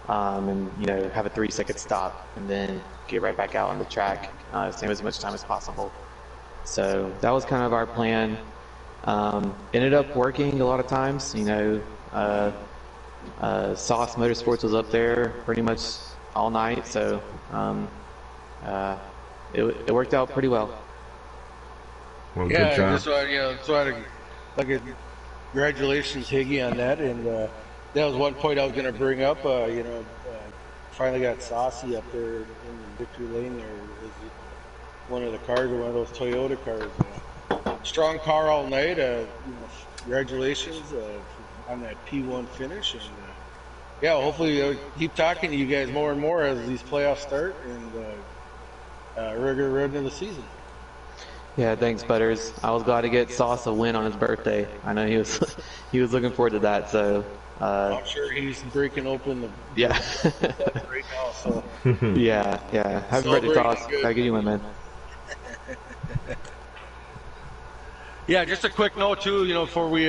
and have a 3-second stop and then get right back out on the track, save as much time as possible. So that was kind of our plan. Ended up working a lot of times. Sauce Motorsports was up there pretty much all night, so it worked out pretty well. Well, Yeah, good job. just congratulations, Higgy, on that. And that was one point I was going to bring up. Finally got Saucy up there in the victory lane there. One of the cars, or one of those Toyota cars. Strong car all night. Congratulations on that P1 finish. And yeah, hopefully keep talking to you guys more and more as these playoffs start and regular road into the season. Yeah, thanks, Butters. I was glad to get Sauce a win on his birthday. I know he was he was looking forward to that. So I'm sure he's breaking open the yeah right now. So yeah. Happy birthday, Sauce. Have a good one, man. Yeah, just a quick note too. Before we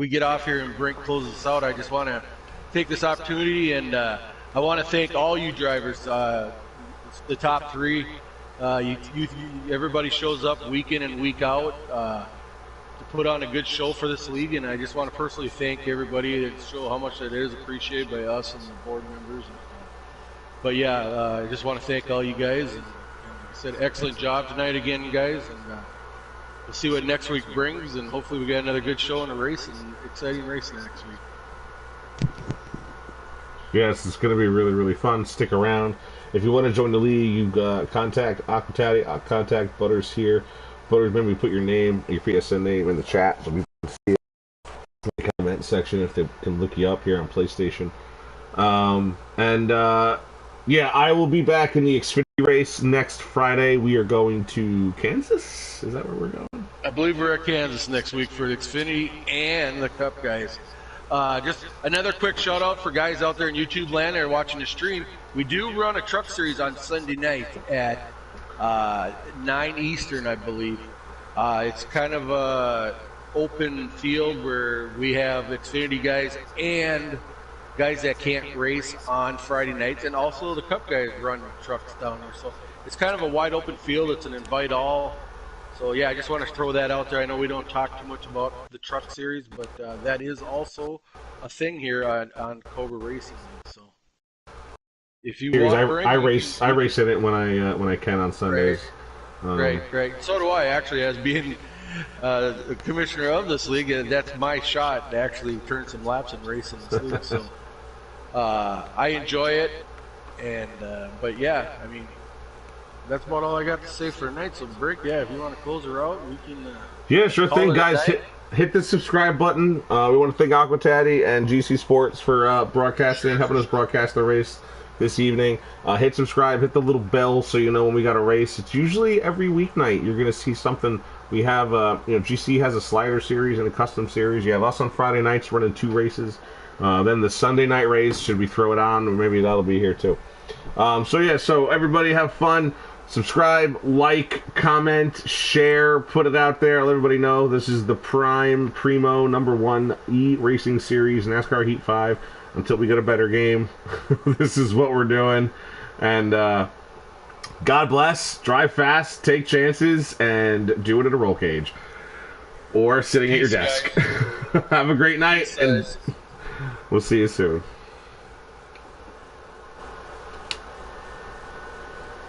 get off here and Brink closes us out, I just want to take this opportunity and I want to thank all you drivers, the top 3. Everybody shows up week in and week out to put on a good show for this league, and I just want to personally thank everybody and show how much it is appreciated by us and the board members. But yeah, I just want to thank all you guys. And like I said, excellent job tonight again, guys. And we'll see what next week brings, and hopefully we get another good show and a race and exciting race next week. Yes, it's going to be really, really fun. Stick around. If you want to join the league, you contact Aquatati, contact Butters here. Butters, maybe put your name, your PSN name in the chat so people can see it in the comment section if they can look you up here on PlayStation. Yeah, I will be back in the Xfinity race next Friday. We are going to Kansas. Is that where we're going? I believe we're at Kansas next week for the Xfinity and the Cup, guys. Just another quick shout out for guys out there in YouTube land that are watching the stream. We do run a truck series on Sunday night at 9 Eastern, I believe. It's kind of a open field where we have Xfinity guys and guys that can't race on Friday nights, and also the Cup guys run trucks down there. So it's kind of a wide open field. It's an invite all. So yeah, I just want to throw that out there. I know we don't talk too much about the truck series, but that is also a thing here on Cobra Racing. So if you want, I race in it when I can on Sundays. Great. So do I, actually, as being the commissioner of this league. That's my shot to actually turn some laps and race in this league. So I enjoy it, and but yeah, I mean, that's about all I got to say for tonight. So, Brick, yeah, if you want to close her out, we can. Yeah, sure thing, guys. Hit the subscribe button. We want to thank Aquatati and GC Sports for broadcasting, helping us broadcast the race this evening. Hit subscribe, hit the little bell so you know when we got a race. It's usually every weeknight. You're going to see something. We have, GC has a slider series and a custom series. You have us on Friday nights running 2 races. Then the Sunday night race, should we throw it on? Maybe that'll be here too. So everybody have fun. Subscribe, like, comment, share, put it out there. Let everybody know this is the primo number 1 e-racing series, NASCAR Heat 5. Until we get a better game, this is what we're doing. And God bless. Drive fast, take chances, and do it at a roll cage. Or sitting at your desk. Have a great night, and we'll see you soon.